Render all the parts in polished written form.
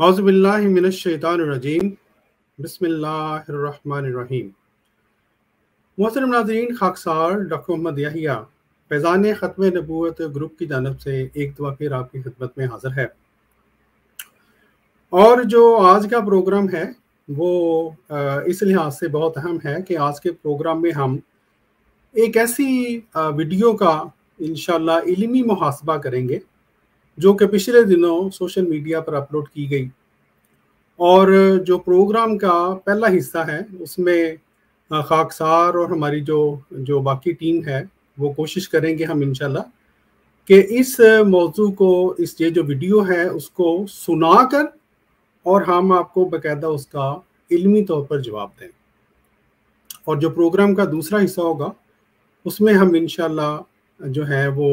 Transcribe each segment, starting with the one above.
اعوذ باللہ من الشیطان الرجیم بسم اللہ الرحمن الرحیم۔ محترم ناظرین، خاکسار ڈاکٹر محمد یحییٰ فیضان ختم نبوت گروپ کی جانب سے ایک دفعہ پھر آپ کی خدمت میں حاضر ہے، اور جو آج کا پروگرام ہے وہ اس لحاظ سے بہت اہم ہے کہ آج کے پروگرام میں ہم ایک ایسی ویڈیو کا انشاءاللہ علمی محاسبہ کریں گے جو کہ پچھلے دنوں سوشل میڈیا پر اپلوڈ کی گئی، اور جو پروگرام کا پہلا حصہ ہے اس میں خاکسار اور ہماری جو باقی ٹیم ہے وہ کوشش کریں گے ہم انشاءاللہ کہ اس موضوع کو، یہ جو ویڈیو ہے اس کو سنا کر اور ہم آپ کو باقاعدہ اس کا علمی طور پر جواب دیں، اور جو پروگرام کا دوسرا حصہ ہوگا اس میں ہم انشاءاللہ جو ہے وہ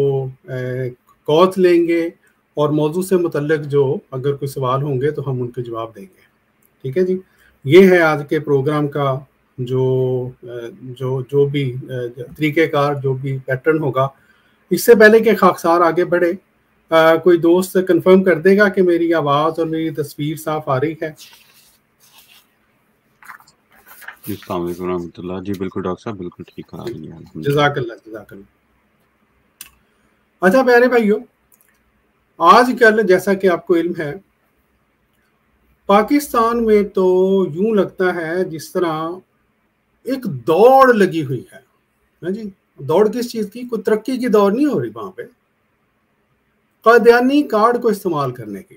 کالز لیں گے اور موضوع سے متعلق جو اگر کوئی سوال ہوں گے تو ہم ان کے جواب دیں گے۔ ٹھیک ہے جی، یہ ہے آج کے پروگرام کا جو بھی طریقہ کار، جو بھی پیٹرن ہوگا۔ اس سے پہلے کہ خاکسار آگے بڑھے، کوئی دوست کنفرم کر دے گا کہ میری آواز اور میری تصویر صاف آ رہی ہے؟ السلام علیکم ورحمۃ اللہ۔ جی بالکل ڈاکٹر صاحب، بالکل ٹھیک آ رہی ہے۔ جزاک اللہ جزاک اللہ۔ اچھا پیارے بھائیو، آج کل جیسا کہ آپ کو علم ہے پاکستان میں تو یوں لگتا ہے جس طرح ایک دوڑ لگی ہوئی ہے جی۔ دوڑ کس چیز کی؟ کوئی ترقی کی دوڑ نہیں ہو رہی وہاں پہ، قادیانی کارڈ کو استعمال کرنے کی،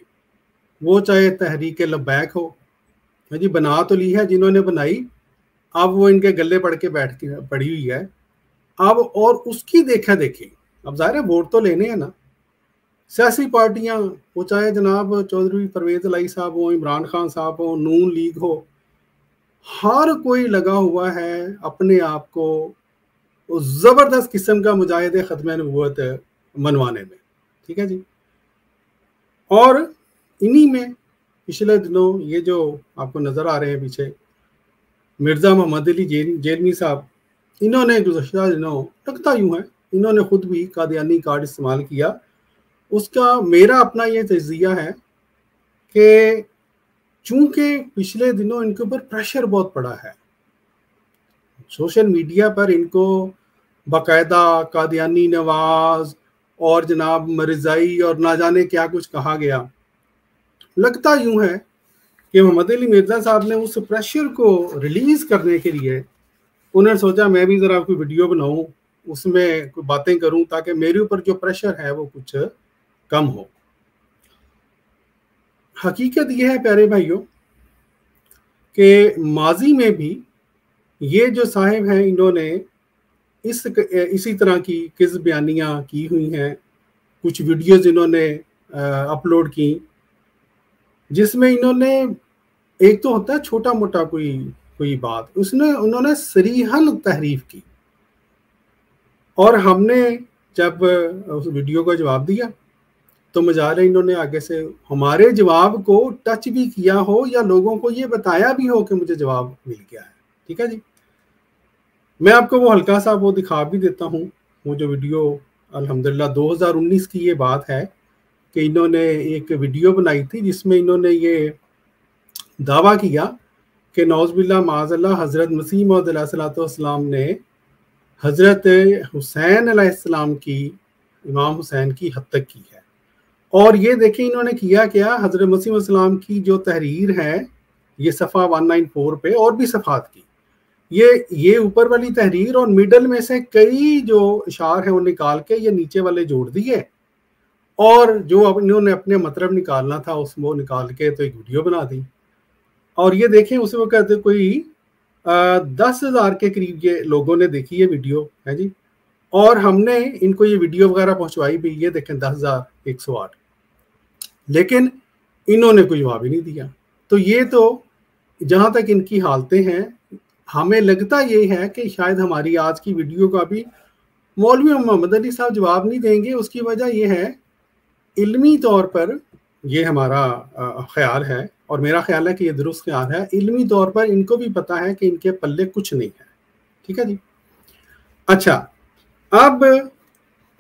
وہ چاہے تحریک لبیک ہو جی، بنا تو لی ہے جنہوں نے بنائی، اب وہ ان کے گلے پڑی ہوئی ہے اب، اور اس کی دیکھا دیکھی اب ظاہر ہے ووٹ تو لینے ہیں نا۔ سیاسی پارٹیاں، وہ چاہے جناب چودھری پرویز الہی صاحب ہوں، عمران خان صاحب ہوں، نون لیگ ہو، ہر کوئی لگا ہوا ہے اپنے آپ کو زبردست قسم کا مجاہد ختم نبوت منوانے میں۔ ٹھیک ہے جی، اور انہی میں پچھلے دنوں یہ جو آپ کو نظر آ رہے ہیں پیچھے مرزا محمد علی جیلمی صاحب، انہوں نے گزشتہ دنوں، لگتا یوں ہے انہوں نے خود بھی قادیانی کارڈ استعمال کیا۔ اس کا میرا اپنا یہ تجزیہ ہے کہ چونکہ پچھلے دنوں ان کے اوپر پریشر بہت پڑا ہے، سوشل میڈیا پر ان کو باقاعدہ قادیانی نواز اور جناب مرزائی اور نہ جانے کیا کچھ کہا گیا۔ لگتا یوں ہے کہ محمد علی مرزا صاحب نے اس پریشر کو ریلیز کرنے کے لیے انہوں نے سوچا میں بھی ذرا کوئی ویڈیو بناؤں، اس میں کوئی باتیں کروں تاکہ میرے اوپر جو پریشر ہے وہ کچھ کم ہو۔ حقیقت یہ ہے پیارے بھائیوں کہ ماضی میں بھی یہ جو صاحب ہیں انہوں نے اسی طرح کی کذب بیانیاں کی ہوئی ہیں، کچھ ویڈیوز انہوں نے اپلوڈ کی جس میں انہوں نے، ایک تو ہوتا ہے چھوٹا موٹا کوئی بات، انہوں نے صریحاً تحریف کی، اور ہم نے جب اس ویڈیو کا جواب دیا تو مجال ہے انہوں نے آگے سے ہمارے جواب کو ٹچ بھی کیا ہو یا لوگوں کو یہ بتایا بھی ہو کہ مجھے جواب مل گیا ہے۔ ٹھیک ہے جی، میں آپ کو وہ ہلکا سا وہ دکھا بھی دیتا ہوں، وہ جو ویڈیو الحمدللہ 2019 کی یہ بات ہے کہ انہوں نے ایک ویڈیو بنائی تھی جس میں انہوں نے یہ دعویٰ کیا کہ نعوذ باللہ معاذ اللہ حضرت مسیح موعود علیہ الصلوۃ والسلام نے حضرت حسین علیہ السلام کی، امام حسین کی حد تک کی ہے۔ اور یہ دیکھیں انہوں نے کیا حضرت مسیح علیہ السلام کی جو تحریر ہے، یہ صفحہ 194 پہ اور بھی صفحات کی، یہ اوپر والی تحریر اور میڈل میں سے کئی جو اشعار ہیں وہ نکال کے یہ نیچے والے جوڑ دیے، اور جو انہوں نے اپنے مطلب نکالنا تھا وہ نکال کے تو ایک ویڈیو بنا دی۔ اور یہ دیکھیں اس وقت کوئی 10,000 کے قریب یہ لوگوں نے دیکھی یہ ویڈیو ہے جی، اور ہم نے ان کو یہ ویڈیو وغیرہ پہنچوائی بھی، یہ دیکھیں 10,108، لیکن انہوں نے کوئی جواب ہی نہیں دیا۔ تو یہ تو جہاں تک ان کی حالتیں ہیں، ہمیں لگتا یہ ہے کہ شاید ہماری آج کی ویڈیو کا بھی مولوی محمد علی صاحب جواب نہیں دیں گے۔ اس کی وجہ یہ ہے، علمی طور پر یہ ہمارا خیال ہے اور میرا خیال ہے کہ یہ درست خیال ہے، علمی طور پر ان کو بھی پتا ہے کہ ان کے پلے کچھ نہیں ہے۔ ٹھیک ہے جی، اچھا اب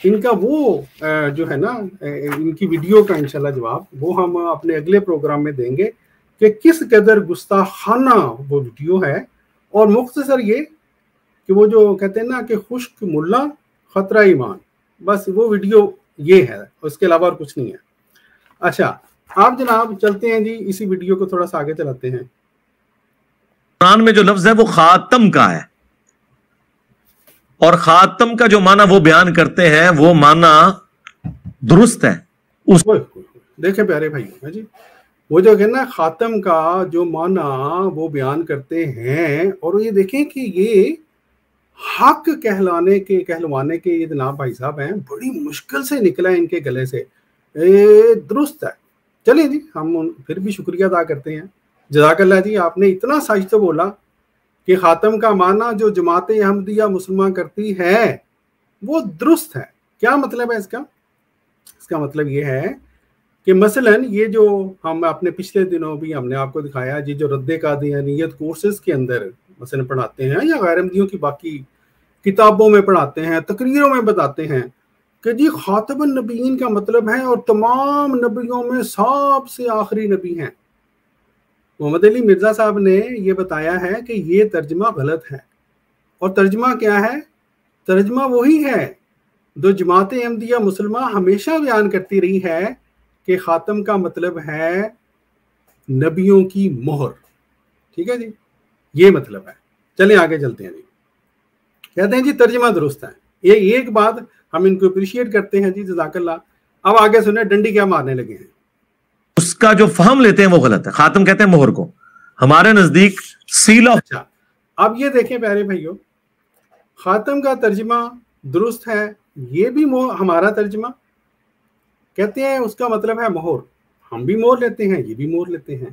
ان کا وہ جو ہے نا ان کی ویڈیو کا انشاءاللہ جواب وہ ہم اپنے اگلے پروگرام میں دیں گے کہ کس قدر گستاخانہ وہ ویڈیو ہے، اور مختصر یہ کہ وہ جو کہتے ہیں نا کہ خشک ملا خطرہ ایمان، بس وہ ویڈیو یہ ہے، اس کے علاوہ اور کچھ نہیں ہے۔ اچھا آپ جناب چلتے ہیں جی، اسی ویڈیو کو تھوڑا سا آگے چلاتے ہیں۔ قرآن میں جو لفظ ہے وہ خاتم کا ہے، اور خاتم کا جو معنی وہ بیان کرتے ہیں وہ معنی درست ہے۔ دیکھیں پیارے بھائی جی، وہ جو ہے نا خاتم کا جو معنی وہ بیان کرتے ہیں، اور یہ دیکھیں کہ یہ حق کہلوانے کے یہ جناب بھائی صاحب ہیں، بڑی مشکل سے نکلا ہے ان کے گلے سے، درست ہے۔ چلیں جی ہم پھر بھی شکریہ ادا کرتے ہیں، جزاک اللہ جی، آپ نے اتنا سچ تو بولا کہ خاتم کا معنی جو جماعت احمدیہ مسلمان کرتی ہے وہ درست ہے۔ کیا مطلب ہے اس کا؟ اس کا مطلب یہ ہے کہ مثلاً یہ جو ہم اپنے پچھلے دنوں بھی ہم نے آپ کو دکھایا جی، جو رد قادیانیت کورسز کے اندر مثلاً پڑھاتے ہیں، یا غیر احمدیوں کی باقی کتابوں میں پڑھاتے ہیں، تقریروں میں بتاتے ہیں کہ جی خاتم النبیین کا مطلب ہے اور تمام نبیوں میں سب سے آخری نبی ہیں۔ محمد علی مرزا صاحب نے یہ بتایا ہے کہ یہ ترجمہ غلط ہے، اور ترجمہ کیا ہے؟ ترجمہ وہی ہے جو جماعت احمدیہ مسلمہ ہمیشہ بیان کرتی رہی ہے کہ خاتم کا مطلب ہے نبیوں کی مہر۔ ٹھیک ہے جی، یہ مطلب ہے۔ چلیں آگے چلتے ہیں جی، کہتے ہیں جی ترجمہ درست ہے، یہ ایک بات ہم ان کو اپریشیٹ کرتے ہیں جی، جزاک اللہ۔ اب آگے سنیں ڈنڈی کیا مارنے لگے ہیں۔ اس کا جو فہم لیتے ہیں وہ غلط ہے، خاتم کہتے ہیں مہر کو، ہمارے نزدیک سیل آف۔ اچھا اب یہ دیکھیں پیارے بھائیوں، خاتم کا ترجمہ درست ہے، یہ بھی ہمارا ترجمہ کہتے ہیں اس کا مطلب ہے مہر، ہم بھی مہر لیتے ہیں، یہ بھی مہر لیتے ہیں۔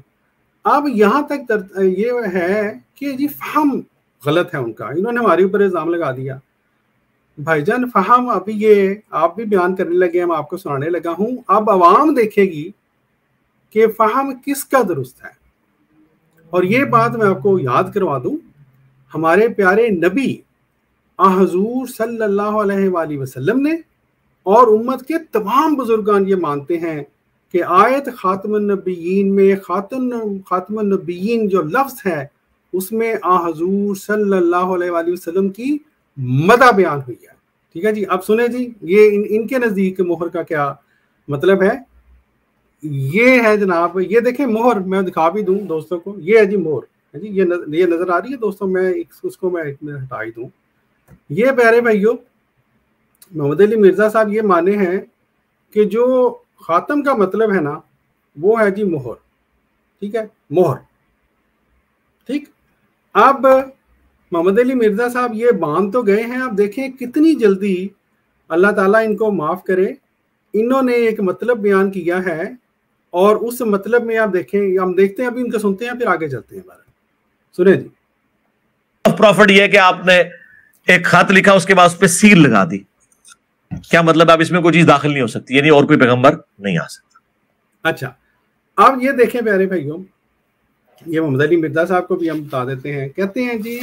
اب یہاں تک یہ ہے کہ جی فہم غلط ہے ان کا، انہوں نے ہمارے اوپر الزام لگا دیا۔ بھائی جان فہم ابھی یہ آپ بھی بیان کرنے لگے ہیں، میں آپ کو سنانے لگا ہوں، اب عوام دیکھے گی کہ فہم کس کا درست ہے۔ اور یہ بات میں آپ کو یاد کروا دوں، ہمارے پیارے نبی حضور صلی اللہ علیہ وآلہ وسلم نے اور امت کے تمام بزرگان یہ مانتے ہیں کہ آیت خاتم النبیین میں خاتم النبیین جو لفظ ہے اس میں حضور صلی اللہ علیہ وآلہ وسلم کی مدح بیان ہوئی ہے۔ ٹھیک ہے جی، اب سنیں جی یہ ان کے نزدیک مہر کا کیا مطلب ہے۔ یہ ہے جناب، یہ دیکھیں مہر، میں دکھا بھی دوں دوستوں کو، یہ ہے جی مہر جی، یہ نظر آ رہی ہے دوستوں، میں اس کو میں ہٹا ہی دوں۔ یہ پیارے بھائیوں محمد علی مرزا صاحب یہ مانے ہیں کہ جو خاتم کا مطلب ہے نا وہ ہے جی مہر۔ ٹھیک ہے، مہر۔ ٹھیک، اب محمد علی مرزا صاحب یہ مان تو گئے ہیں، اب دیکھیں کتنی جلدی اللہ تعالیٰ ان کو معاف کرے، انہوں نے ایک مطلب بیان کیا ہے، اور اس مطلب میں آپ دیکھیں، ہم دیکھتے ہیں ابھی ان کو سنتے ہیں پھر آگے چلتے ہیں۔ سنیں جی، پروفٹ یہ ہے کہ آپ نے ایک خط لکھا، اس کے بعد اس پہ سیل لگا دی، کیا مطلب؟ اب اس میں کوئی چیز داخل نہیں ہو سکتی، یعنی اور کوئی پیغمبر نہیں آ سکتا۔ اچھا اب یہ دیکھیں پیارے بھائیوں، یہ محمد علی مرزا صاحب کو بھی ہم بتا دیتے ہیں، کہتے ہیں جی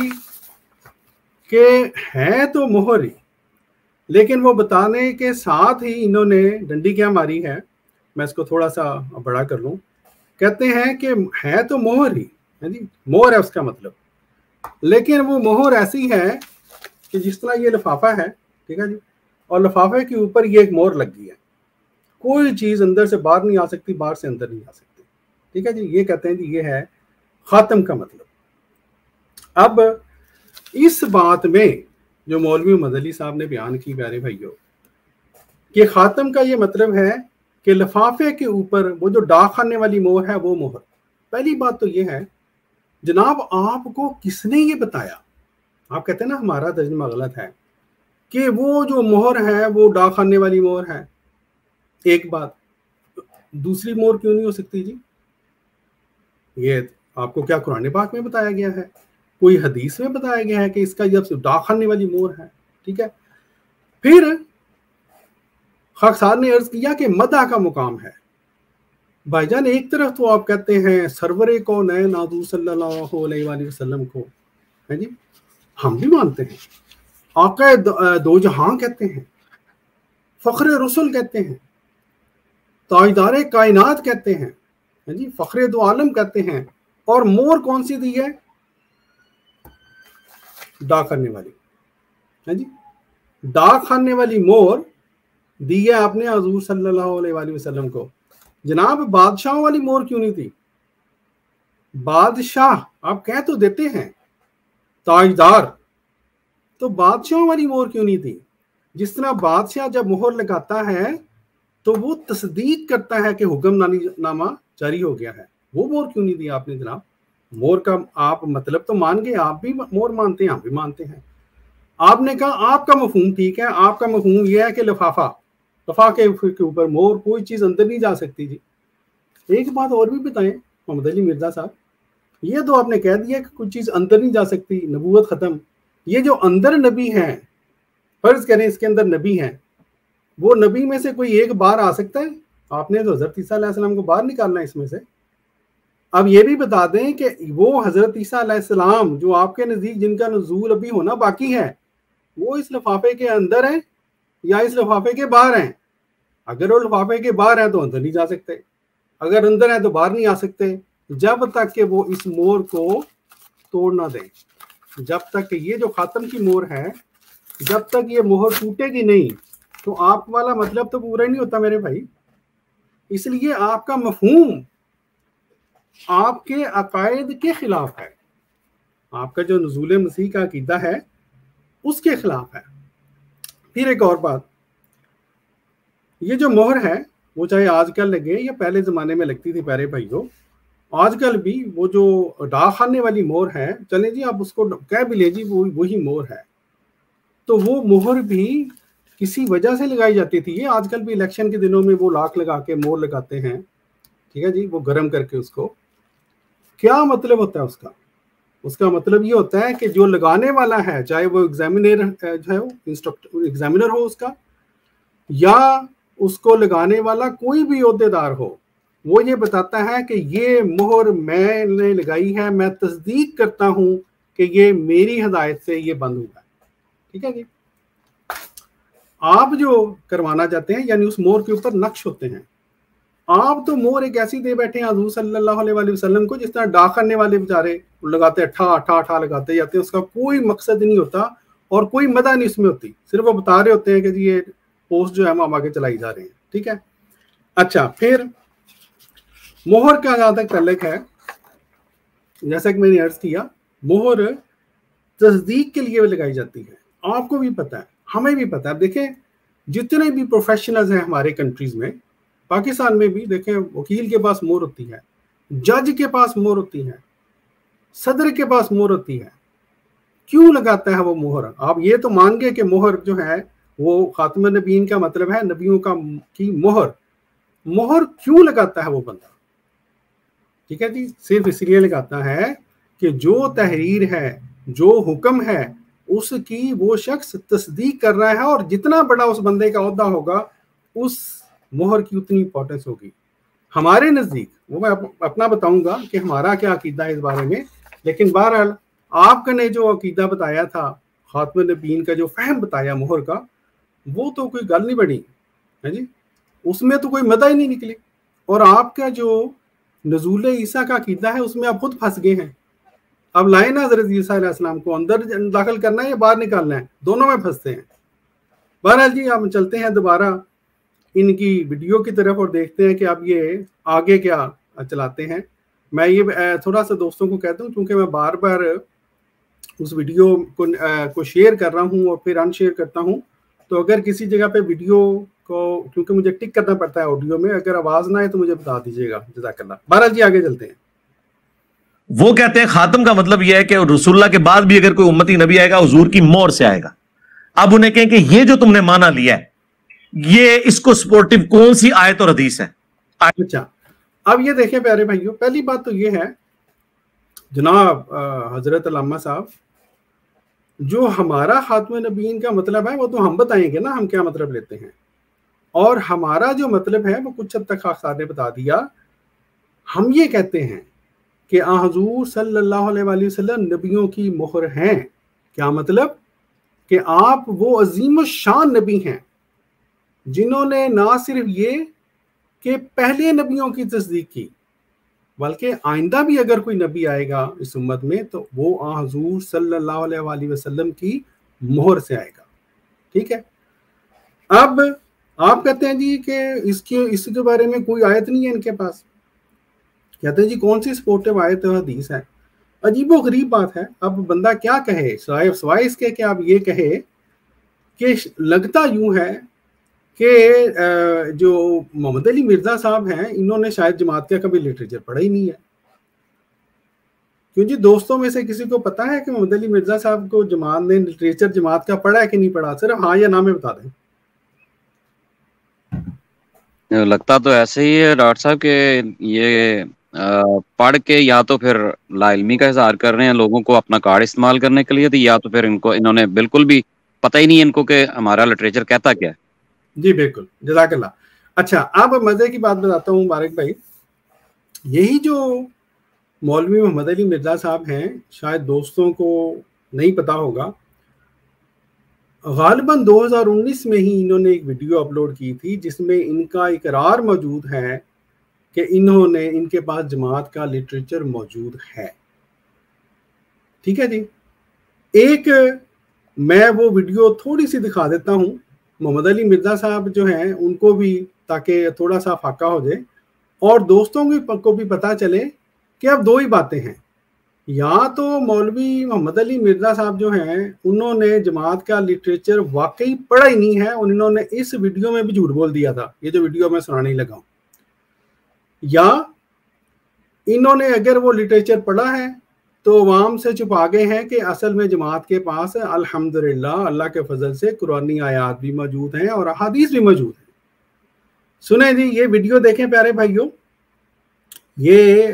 کہ ہے تو مہر ہی، لیکن وہ بتانے کے ساتھ ہی انہوں نے ڈنڈی کیا ماری ہے، میں اس کو تھوڑا سا بڑا کر لوں، کہتے ہیں کہ ہے تو مہر ہی، جی مہر ہے اس کا مطلب، لیکن وہ مہر ایسی ہے کہ جس طرح یہ لفافہ ہے، ٹھیک ہے جی، اور لفافے کے اوپر یہ ایک مہر لگ گئی ہے، کوئی چیز اندر سے باہر نہیں آ سکتی، باہر سے اندر نہیں آ سکتی۔ ٹھیک ہے جی، یہ کہتے ہیں جی یہ ہے خاتم کا مطلب۔ اب اس بات میں جو مولوی مدلی صاحب نے بیان کی پیارے بھائیوں کہ خاتم کا یہ مطلب ہے کہ لفافے کے اوپر وہ جو ڈاک خانے والی مہر ہے وہ مہر۔ پہلی بات تو یہ ہے جناب، آپ کو کس نے یہ بتایا؟ آپ کہتے ہیں نا ہمارا ترجمہ غلط ہے، کہ وہ جو مہر ہے وہ ڈاک خانے والی مہر ہے۔ ایک بات، دوسری مہر کیوں نہیں ہو سکتی جی؟ یہ آپ کو کیا قرآن پاک میں بتایا گیا ہے؟ کوئی حدیث میں بتایا گیا ہے کہ اس کا یہ ڈاک خانے والی مہر ہے؟ ٹھیک ہے، پھر خاکسار نے عرض کیا کہ مدح کا مقام ہے۔ بھائی جان ایک طرف تو آپ کہتے ہیں سرور کونین حضور صلی اللہ علیہ وآلہ وسلم کو جی ہم بھی مانتے ہیں، آقا دو جہاں کہتے ہیں، فخر رسول کہتے ہیں، تاجدار کائنات کہتے ہیں، جی فخر دو عالم کہتے ہیں. اور مور کون سی دی ہے؟ ڈاک خانے والی. جی ڈاک خانے والی مور دی ہے آپ نے حضور صلی اللہ علیہ وآلہ وسلم کو. جناب بادشاہوں والی مور کیوں نہیں تھی؟ بادشاہ آپ کہہ تو دیتے ہیں تاجدار، تو بادشاہوں والی مور کیوں نہیں تھی؟ جس طرح بادشاہ جب مہر لگاتا ہے تو وہ تصدیق کرتا ہے کہ حکم نامہ جاری ہو گیا ہے. وہ مور کیوں نہیں دی آپ نے جناب؟ مور کا آپ مطلب تو مان گئے، آپ بھی مور مانتے ہیں، ہم بھی مانتے ہیں. آپ نے کہا آپ کا مفہوم ٹھیک ہے، آپ کا مفہوم یہ ہے کہ لفافے کے اوپر مور، کوئی چیز اندر نہیں جا سکتی. جی ایک بات اور بھی بتائیں محمد علی مرزا صاحب، یہ تو آپ نے کہہ دیا کہ کوئی چیز اندر نہیں جا سکتی، نبوت ختم. یہ جو اندر نبی ہیں، فرض کریں اس کے اندر نبی ہیں، وہ نبی میں سے کوئی ایک باہر آ سکتا ہے؟ آپ نے تو حضرت عیسیٰ علیہ السلام کو باہر نکالنا ہے اس میں سے. اب یہ بھی بتا دیں کہ وہ حضرت عیسیٰ علیہ السلام جو آپ کے نزدیک جن کا نزول ابھی ہونا باقی ہے، وہ اس لفافے کے اندر ہیں یا اس لفافے کے باہر ہیں؟ اگر وہ لفافے کے باہر ہیں تو اندر نہیں جا سکتے، اگر اندر ہیں تو باہر نہیں آ سکتے، جب تک کہ وہ اس مور کو توڑ نہ دیں. جب تک کہ یہ جو خاتم کی مور ہے، جب تک یہ مہر ٹوٹے گی نہیں تو آپ والا مطلب تو پورا نہیں ہوتا میرے بھائی. اس لیے آپ کا مفہوم آپ کے عقائد کے خلاف ہے، آپ کا جو نزول مسیح کا عقیدہ ہے اس کے خلاف ہے. پھر ایک اور بات، یہ جو مہر ہے وہ چاہے آج کل لگے یا پہلے زمانے میں لگتی تھی پیارے بھائیوں، آج کل بھی وہ جو ڈاک خانے والی مہر ہے، چلیں جی آپ اس کو کہہ بھی لیں جی وہی مہر ہے، تو وہ مہر بھی کسی وجہ سے لگائی جاتی تھی. یہ آج کل بھی الیکشن کے دنوں میں وہ لاکھ لگا کے مہر لگاتے ہیں، ٹھیک ہے جی، وہ گرم کر کے. اس کو کیا مطلب ہوتا ہے اس کا مطلب یہ ہوتا ہے کہ جو لگانے والا ہے، چاہے وہ ایگزامینر ہو اس کا، یا اس کو لگانے والا کوئی بھی عہدیدار ہو، وہ یہ بتاتا ہے کہ یہ مہر میں نے لگائی ہے، میں تصدیق کرتا ہوں کہ یہ میری ہدایت سے یہ بند ہوا ہے. ٹھیک ہے جی. آپ جو کروانا چاہتے ہیں یعنی اس مہر کے اوپر نقش ہوتے ہیں، آپ تو مہر ایک ایسی دے بیٹھے ہیں حضور صلی اللہ علیہ وآلہ وسلم کو جس طرح ڈاک خانے والے بیچارے لگاتے اٹھا لگاتے جاتے ہیں. اس کا کوئی مقصد نہیں ہوتا اور کوئی مدہ نہیں اس میں ہوتی، صرف وہ بتا رہے ہوتے ہیں کہ جی یہ پوسٹ جو ہے ہم آگے چلائی جا رہے ہیں. ٹھیک ہے. اچھا، پھر مہر کا جہاں تک تعلق ہے، جیسا کہ میں نے عرض کیا، مہر تصدیق کے لیے لگائی جاتی ہے. آپ کو بھی پتا ہے، ہمیں بھی پتا ہے. دیکھیں جتنے بھی پروفیشنلز ہیں ہمارے کنٹریز میں، پاکستان میں بھی دیکھیں، وکیل کے پاس مہر ہوتی ہے، جج کے پاس مہر ہوتی ہے، صدر کے پاس مہر ہوتی ہے. کیوں لگاتا ہے وہ مہر؟ آپ یہ تو مان گئے کہ مہر جو ہے وہ خاتم النبیین کا مطلب ہے نبیوں کی مہر. مہر کیوں لگاتا ہے وہ بندہ؟ ٹھیک ہے جی، صرف اس لیے لگاتا ہے کہ جو تحریر ہے، جو حکم ہے، اس کی وہ شخص تصدیق کر رہا ہے، اور جتنا بڑا اس بندے کا عہدہ ہوگا اس مہر کی اتنی امپورٹنس ہوگی. ہمارے نزدیک، وہ میں اپنا بتاؤں گا کہ ہمارا کیا عقیدہ ہے اس بارے میں، لیکن بہرحال آپ نے جو عقیدہ بتایا تھا، خاتم النبیین کا جو فہم بتایا مہر کا، وہ تو کوئی گل نہیں بنی ہے جی، اس میں تو کوئی مدہ ہی نہیں نکلی. اور آپ کا جو نزول عیسیٰ کا عقیدہ ہے اس میں آپ خود پھنس گئے ہیں. اب لائیں نا حضرت عیسیٰ علیہ السلام کو اندر داخل کرنا ہے یا باہر نکالنا ہے، دونوں میں پھنستے ہیں. بہرحال جی ہم چلتے ہیں دوبارہ ان کی ویڈیو کی طرف اور دیکھتے ہیں کہ اب یہ آگے کیا چلاتے ہیں. میں یہ تھوڑا سا دوستوں کو کہتا ہوں، کیونکہ میں بار بار اس ویڈیو کو شیئر کر رہا ہوں اور پھر ان شیئر کرتا ہوں، تو اگر کسی جگہ پہ ویڈیو کو، کیونکہ مجھے ٹک کرنا پڑتا ہے آڈیو میں، اگر آواز نہ آئے تو مجھے بتا دیجیے گا، جزاک اللہ. بہرحال جی آگے چلتے ہیں. وہ کہتے ہیں خاتم کا مطلب یہ ہے کہ رسول اللہ کے بعد بھی اگر کوئی امتی نبی آئے گا حضور کی مہر سے آئے گا. اب انہیں کہیں کہ یہ جو تم نے مانا لیا ہے، یہ اس کو سپورٹیو کون سی آیت اور حدیث ہے؟ اچھا، اب یہ دیکھیں پیارے بھائیوں، پہلی بات تو یہ ہے جناب حضرت علامہ صاحب، جو ہمارا خاتم النبیین کا مطلب ہے وہ تو ہم بتائیں گے نا ہم کیا مطلب لیتے ہیں، اور ہمارا جو مطلب ہے وہ کچھ حد تک خاکسار نے بتا دیا. ہم یہ کہتے ہیں کہ حضور صلی اللہ علیہ وآلہ وسلم نبیوں کی مہر ہیں. کیا مطلب؟ کہ آپ وہ عظیم الشان نبی ہیں جنہوں نے نہ صرف یہ کہ پہلے نبیوں کی تصدیق کی بلکہ آئندہ بھی اگر کوئی نبی آئے گا اس امت میں تو وہ آن حضور صلی اللہ علیہ وآلہ وسلم کی مہر سے آئے گا. ٹھیک ہے. اب آپ کہتے ہیں جی کہ اس کے بارے میں کوئی آیت نہیں ہے ان کے پاس. کہتے ہیں جی کون سی سپورٹیو آیت و حدیث ہے. عجیب و غریب بات ہے. اب بندہ کیا کہے سوائے اس کے کہ آپ یہ کہے کہ لگتا یوں ہے کہ جو محمد علی مرزا صاحب ہیں انہوں نے شاید جماعت کا کبھی لٹریچر پڑھا ہی نہیں ہے. کیوں جی دوستوں میں سے کسی کو پتا ہے کہ محمد علی مرزا صاحب کو جماعت نے لٹریچر جماعت کا پڑھا ہے کہ نہیں پڑھا؟ صرف ہاں یا نہ میں بتا دیں. لگتا تو ایسے ہی ہے ڈاکٹر صاحب کہ یہ پڑھ کے یا تو پھر لا علمی کا اظہار کر رہے ہیں لوگوں کو اپنا کارڈ استعمال کرنے کے لیے، یا تو پھر انہوں نے بالکل بھی پتہ ہی نہیں ان کو کہ ہمارا لٹریچر کہتا کیا ہے. جی بالکل، جزاک اللہ. اچھا اب مزے کی بات بتاتا ہوں مبارک بھائی. یہی جو مولوی محمد علی مرزا صاحب ہیں شاید دوستوں کو نہیں پتا ہوگا، غالباً 2019 میں ہی انہوں نے ایک ویڈیو اپلوڈ کی تھی جس میں ان کا اقرار موجود ہے کہ ان کے پاس جماعت کا لٹریچر موجود ہے. ٹھیک ہے جی. ایک میں وہ ویڈیو تھوڑی سی دکھا دیتا ہوں محمد علی مرزا صاحب جو ہیں ان کو بھی، تاکہ تھوڑا سا فاقہ ہو جائے اور دوستوں کو بھی پتہ چلے کہ اب دو ہی باتیں ہیں. یا تو مولوی محمد علی مرزا صاحب جو ہیں انہوں نے جماعت کا لٹریچر واقعی پڑھا ہی نہیں ہے اور انہوں نے اس ویڈیو میں بھی جھوٹ بول دیا تھا، یہ جو ویڈیو میں سنانے لگا ہوں. یا انہوں نے اگر وہ لٹریچر پڑھا ہے تو عوام سے چھپا گئے ہیں کہ اصل میں جماعت کے پاس الحمدللہ اللہ کے فضل سے قرآنی آیات بھی موجود ہیں اور احادیث بھی موجود ہیں. سنیں جی یہ ویڈیو دیکھیں پیارے بھائیوں. یہ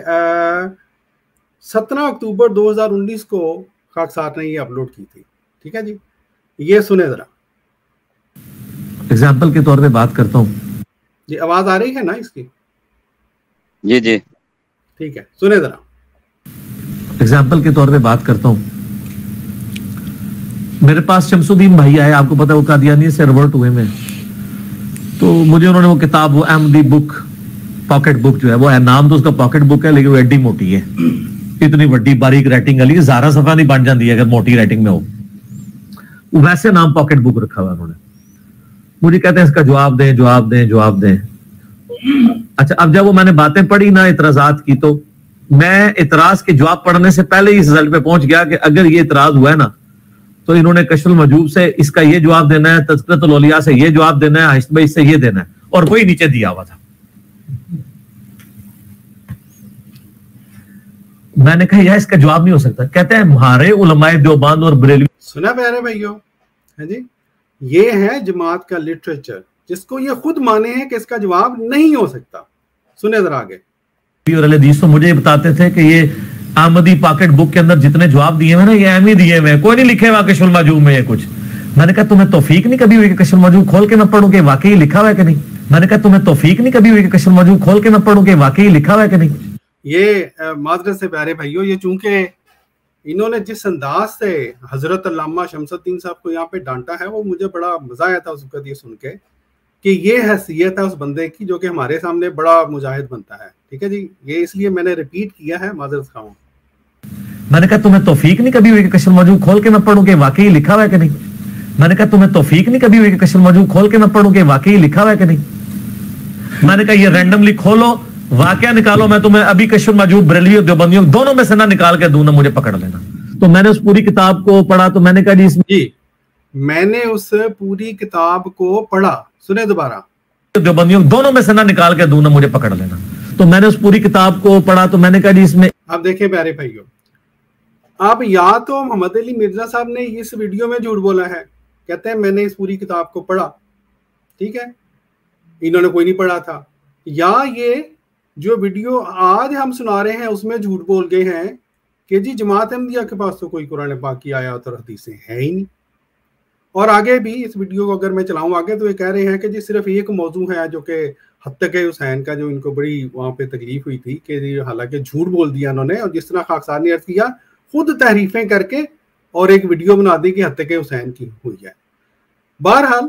17 اکتوبر 2019 کو خاکسار نے یہ اپلوڈ کی تھی. ٹھیک ہے جی. یہ سنیں ذرا. اگزامپل کے طور پہ بات کرتا ہوں. جی آواز آ رہی ہے نا اس کی؟ جی جی ٹھیک ہے سنیں ذرا. اگزامپل کے طور پہ بات کرتا ہوں. میرے پاس شمس الدین بھائی آئے، آپ کو پتا وہ قادیانی سے ریورٹ ہوئے میں، تو مجھے انہوں نے وہ کتاب، وہ احمدی بک، پاکٹ بک جو ہے، وہ نام تو اس کا پاکٹ بک ہے لیکن وہ ایڈی موٹی ہے، اتنی بڑی باریک رائٹنگ والی، زارا صفحہ نہیں بن جاتی ہے اگر موٹی رائٹنگ میں ہو. ویسے نام پاکٹ بک رکھا ہوا انہوں نے. مجھے کہتے ہیں اس کا جواب دیں جواب دیں جواب دیں. اچھا اب جب وہ میں نے باتیں پڑھی نا اعتراضات کی، تو میں اعتراض کے جواب پڑھنے سے پہلے ہی اس رزلٹ پہ پہنچ گیا کہ اگر یہ اعتراض ہوا ہے نا تو انہوں نے کشف المجوب سے اس کا یہ جواب دینا ہے، تذکرۃ الاولیاء سے یہ جواب دینا ہے، حشد بھائی سے یہ دینا ہے، اور وہی نیچے دیا ہوا تھا. میں نے کہا یار اس کا جواب نہیں ہو سکتا. کہتے ہیں ہمارے علماء دیوبند اور بریلوی. سنا پیارے بھائیوں ہے جی، یہ ہے جماعت کا لٹریچر جس کو یہ خود مانے ہیں کہ اس کا جواب نہیں ہو سکتا. سنیں ذرا آگے. اور حدیث تو مجھے بتاتے تھے کہ یہ احمدی پاکٹ بک کے اندر جتنے جواب دیے ہوئے نا یہ احمد دیے ہوئے ہیں، کوئی نہیں لکھے ہوا کشف المجوب میں یہ کچھ. میں نے کہا تمہیں توفیق نہیں کبھی ہوئی کہ کشف المجوب کھول کے میں پڑھوں کہ واقعی لکھا ہوا ہے کہ نہیں؟ میں نے کہا تمہیں توفیق نہیں کبھی ہوئی کہ کشف المجوب کھول کے میں پڑھوں کہ واقعی لکھا ہوا ہے کہ نہیں؟ یہ معذرت سے پیارے بھائیوں، یہ چونکہ انہوں نے جس انداز سے حضرت علامہ شمس الدین صاحب کو یہاں پہ ڈانٹا ہے وہ مجھے بڑا مزہ آیا تھا اس وقت یہ سن کے کہ یہ حیثیت ہے اس بندے کی جو کہ ہمارے سامنے بڑا مجاہد بنتا ہے. ٹھیک ہے جی. یہ اس لیے میں نے ریپیٹ کیا ہے، معذرت خواہ ہوں. میں نے کہا تمہیں توفیق نہیں کبھی ہوئی کہ کشف المجوب کھول کے میں پڑھوں کہ واقعی لکھا ہوا ہے کہ نہیں؟ میں نے کہا تمہیں توفیق نہیں کبھی ہوئی کہ کشف المجوب کھول کے میں پڑھوں کہ واقعی لکھا ہوا ہے کہ نہیں؟ میں نے کہا یہ رینڈملی کھولو واقعہ نکالو، میں تمہیں ابھی کشف المجوب بریلوی اور دیوبندیوں دونوں میں سے نہ نکال کے دوں، نہ مجھے پکڑ لینا. تو میں نے اس پوری کتاب کو پڑھا تو میں نے کہا جی میں نے اس پوری کتاب کو پڑھا. سنیں دوبارہ. دیوبندیوں دونوں میں سے نہ نکال کے دوں، نہ مجھے پکڑ لینا. تو میں نے اس پوری کتاب کو پڑھا تو میں نے کہا جی اس میں آپ دیکھیں پیارے بھائیوں، اب یا تو محمد علی مرزا صاحب نے اس ویڈیو میں جھوٹ بولا ہے، کہتے ہیں میں نے اس پوری کتاب کو پڑھا، ٹھیک ہے، انہوں نے کوئی نہیں پڑھا تھا، یا یہ جو ویڈیو آج ہم سنا رہے ہیں اس میں جھوٹ بول گئے ہیں کہ جی جماعت احمدیہ کے پاس تو کوئی قرآن پاک کی آیات اور حدیثیں ہیں ہی نہیں. اور آگے بھی اس ویڈیو کو اگر میں چلاؤں آگے تو یہ کہہ رہے ہیں کہ جی صرف ایک موضوع ہے جو کہ حتیق حسین کا، جو ان کو بڑی وہاں پہ تکلیف ہوئی تھی کہ جی حالانکہ جھوٹ بول دیا انہوں نے، اور جس طرح خاکسار نے عرض کیا خود تحریفیں کر کے اور ایک ویڈیو بنا دی کہ حتیق حسین کی ہوئی ہے. بہرحال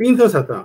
317,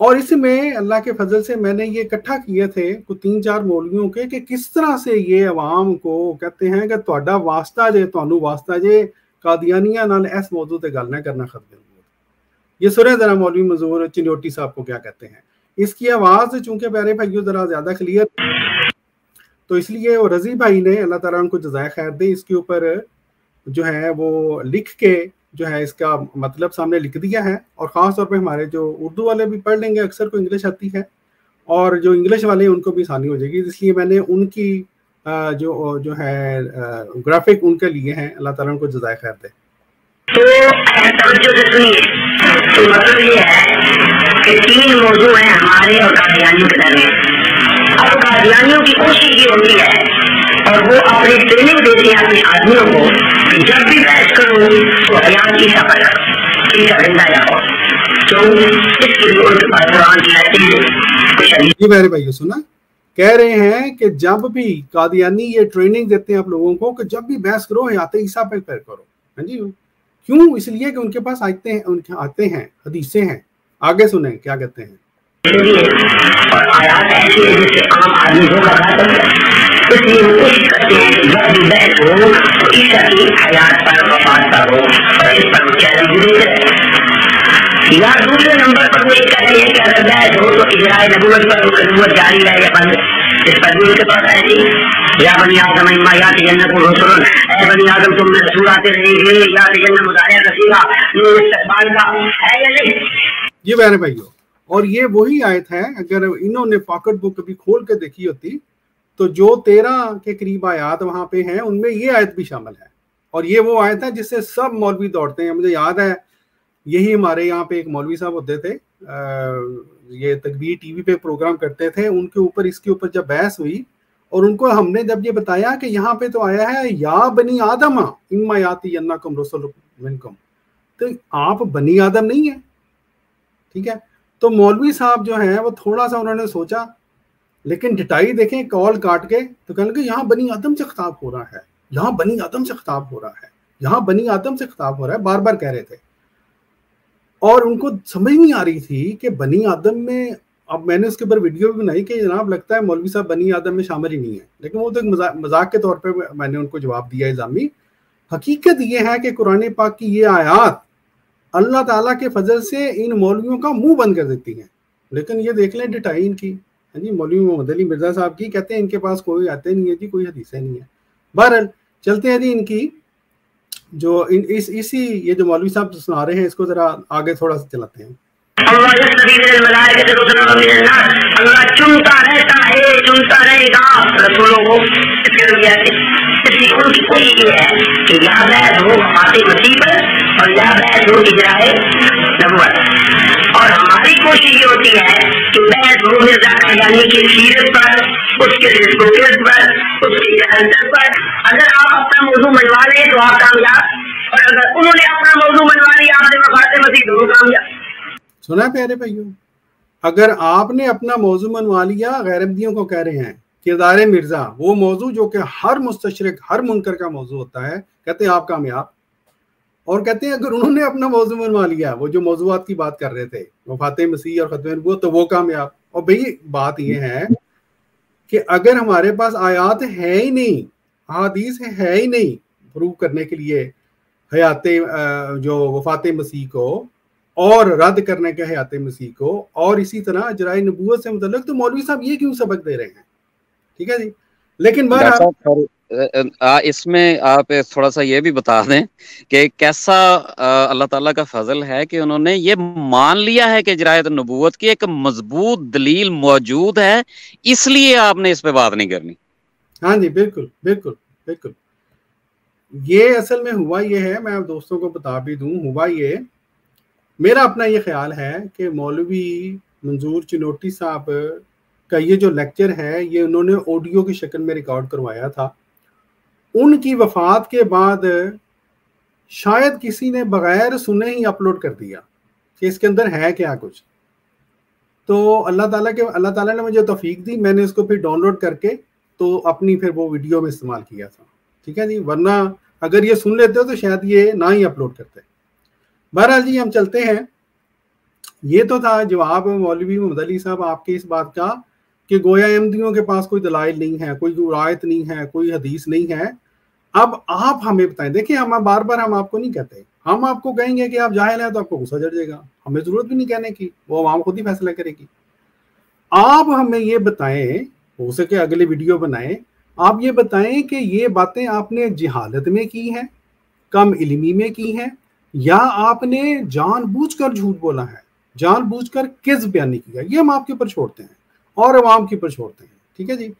اور اس میں اللہ کے فضل سے میں نے یہ اکٹھا کیے تھے کوئی 3-4 مولویوں کے کہ کس طرح سے یہ عوام کو کہتے ہیں کہ تہاڈا واسطہ جے تانوں واسطہ جے قادیانیاں نال اس موضوع تے گل نہ کرنا ختم ہو. یہ سنیں ذرا مولوی منظور چنوٹی صاحب کو کیا کہتے ہیں. اس کی آواز چونکہ پیارے بھائیوں ذرا زیادہ کلیئر، تو اس لیے وہ رضی بھائی نے اللہ تعالیٰ ان کو جزائے خیر دے اس کے اوپر جو ہے وہ لکھ کے جو ہے اس کا مطلب سامنے لکھ دیا ہے. اور خاص طور پہ ہمارے جو اردو والے بھی پڑھ لیں گے، اکثر کو انگلش آتی ہے، اور جو انگلش والے ہیں ان کو بھی آسانی ہو جائے گی. اس لیے میں نے ان کی جو ہے گرافک ان کے لیے ہیں. اللہ تعالیٰ ان کو جزائے خیر دے. تو توجہ سے سنیے، تو مطلب یہ ہے کہ 3 موضوع ہیں ہمارے اور قادیانیوں کے درمیان. اب قادیانیوں کی کوشش یہ ہوتی ہے اور وہ اپنی ٹریننگ دیتے ہیں اپنے آدمیوں کو کہ جب بھی بحث کرو تو حیات کی سفر کی زندہ رہو. تو اس کے لیے ان کے پاس قرآن کی آیتیں جی میرے بھائیو سنا کہہ رہے ہیں کہ جب بھی قادیانی یہ ٹریننگ دیتے ہیں آپ لوگوں کو کہ جب بھی بحث کرو حیات عیسیٰ پہ کرو. ہاں جی، کیوں؟ اس لیے کہ ان کے پاس آتے ہیں حدیثیں ہیں. آگے سنیں کیا کہتے ہیں. اور آیات ایسی ہے جس سے عام آدمی کو کرنا چاہیے، اس لیے وہ کوشش کرتے ہیں کہ جب بھی بحث ہو تو عیسیٰ کی حیات پر وفات پر ہو اور اس پر وہ چیلنج بھی کرے. یا دوسرے نمبر پر وہ یہ کہہ رہے ہیں کہ اگر بحث ہو تو اجراء نبوت پر نبوت جاری رہے یا بند. اس پر بھی ان کے پاس ہے جی، یا بنی آدم اما یات جنت رسول، اے بنی آدم تم میں رسول آتے رہیں گے، یات جنت مطالعہ رسیگا یہ استقبال کا ہے یا نہیں. جی میرے بھائیو، اور یہ وہی آیت ہے، اگر انہوں نے پاکٹ بک کبھی کھول کے دیکھی ہوتی تو جو 13 کے قریب آیات وہاں پہ ہیں ان میں یہ آیت بھی شامل ہے. اور یہ وہ آیت ہے جس سے سب مولوی دوڑتے ہیں. مجھے یاد ہے یہی ہمارے یہاں پہ ایک مولوی صاحب ہوتے تھے، یہ تکبیر ٹی وی پہ پروگرام کرتے تھے، ان کے اوپر اس کے اوپر جب بحث ہوئی اور ان کو ہم نے جب یہ بتایا کہ یہاں پہ تو آیا ہے یا بنی آدم اما یاتینکم رسول منکم، تو آپ بنی آدم نہیں ہیں. ٹھیک ہے، تو مولوی صاحب جو ہیں وہ تھوڑا سا انہوں نے سوچا، لیکن ڈٹائی دیکھیں کال کاٹ کے تو کہنے لگے یہاں بنی آدم سے خطاب ہو رہا ہے، یہاں بنی آدم سے خطاب ہو رہا ہے، یہاں بنی آدم سے خطاب ہو رہا ہے، بار بار کہہ رہے تھے. اور ان کو سمجھ نہیں آ رہی تھی کہ بنی آدم میں، اب میں نے اس کے اوپر ویڈیو بھی بنائی کہ جناب لگتا ہے مولوی صاحب بنی آدم میں شامل ہی نہیں ہے، لیکن وہ تو ایک مذاق کے طور پہ میں نے ان کو جواب دیا الزامی. حقیقت یہ ہے کہ قرآن پاک کی یہ آیات اللہ تعالیٰ کے فضل سے ان مولویوں کا منہ بند کر دیتی ہیں. لیکن یہ دیکھ لیں ڈٹائی ان کی، ہاں جی، مولوی محمد علی مرزا صاحب کی، کہتے ہیں ان کے پاس کوئی آتے نہیں ہے جی، کوئی حدیثیں نہیں ہے. بہرحال چلتے ہیں جی ان کی جو اسی یہ جو مولوی صاحب سنا رہے ہیں اس کو ذرا آگے تھوڑا سا چلاتے ہیں. اللہ چنتا رہتا ہے، چنتا رہے گا رسولوں کو. اس لیے ان کی کوئی یہ ہے کہ یا بحث ہو وفات مسیح پر اور یا بحث ہو اجرائے نبوت. اور ہماری کوشش یہ ہوتی ہے کہ بحث ہو مرزا قادیانی کی سیرت پر، اس کے ڈسکورس پر، اس کی جہالت پر. اگر آپ اپنا موضوع منوا لیں تو آپ کامیاب، اور اگر انہوں نے اپنا موضوع منوا لیا آپ نے وفات مسیح تو کامیاب. سنا پیارے بھائیوں، اگر آپ نے اپنا موضوع منوا لیا، غیرمدیوں کو کہہ رہے ہیں کردار مرزا، وہ موضوع جو کہ ہر مستشرق ہر منکر کا موضوع ہوتا ہے، کہتے ہیں آپ کامیاب. اور کہتے ہیں اگر انہوں نے اپنا موضوع منوا لیا، وہ جو موضوعات کی بات کر رہے تھے وفات مسیح اور ختم نبوت، تو وہ کامیاب. اور بھئی بات یہ ہے کہ اگر ہمارے پاس آیات ہے ہی نہیں، حدیث ہے ہی نہیں پروو کرنے کے لیے حیات جو وفات مسیح کو اور رد کرنے کے حیات مسیح کو، اور اسی طرح جرائے نبوت سے متعلق، تو مولوی صاحب یہ کیوں سبق دے رہے ہیں؟ ٹھیک ہے جی. لیکن بہرحال اس میں آپ تھوڑا سا یہ بھی بتا دیں کہ کیسا اللہ تعالیٰ کا فضل ہے کہ انہوں نے یہ مان لیا ہے کہ جرائے نبوت کی ایک مضبوط دلیل موجود ہے، اس لیے آپ نے اس پہ بات نہیں کرنی. ہاں جی، بالکل بالکل بالکل. یہ اصل میں ہوا یہ ہے، میں دوستوں کو بتا بھی دوں، ہوا یہ میرا اپنا یہ خیال ہے کہ مولوی منظور چنوٹی صاحب کا یہ جو لیکچر ہے یہ انہوں نے آڈیو کی شکل میں ریکارڈ کروایا تھا. ان کی وفات کے بعد شاید کسی نے بغیر سنے ہی اپلوڈ کر دیا کہ اس کے اندر ہے کیا کچھ. تو اللہ تعالیٰ نے مجھے توفیق دی، میں نے اس کو پھر ڈاؤن لوڈ کر کے تو اپنی پھر وہ ویڈیو میں استعمال کیا تھا. ٹھیک ہے جی، ورنہ اگر یہ سن لیتے ہو تو شاید یہ نہ ہی اپلوڈ کرتے. بہرحال جی ہم چلتے ہیں یہ تو تھا جواب مولوی محمد علی صاحب آپ کے اس بات کا کہ گویا احمدیوں کے پاس کوئی دلائل نہیں ہے، کوئی روایت نہیں ہے، کوئی حدیث نہیں ہے. اب آپ ہمیں بتائیں. دیکھیں ہم بار بار ہم آپ کو نہیں کہتے، ہم آپ کو کہیں گے کہ آپ جاہل ہیں تو آپ کو غصہ چڑھ جائے گا، ہمیں ضرورت بھی نہیں کہنے کی، وہ عوام خود ہی فیصلہ کرے گی. آپ ہمیں یہ بتائیں، ہو سکے اگلی ویڈیو بنائیں، آپ یہ بتائیں کہ یہ باتیں آپ نے جہالت میں کی ہیں، کم علمی میں کی ہیں، یا آپ نے جان بوجھ کر جھوٹ بولا ہے، جان بوجھ کر کذب بیانی کیا. یہ ہم آپ کے اوپر چھوڑتے ہیں اور عوام کے اوپر چھوڑتے ہیں. ٹھیک ہے جی.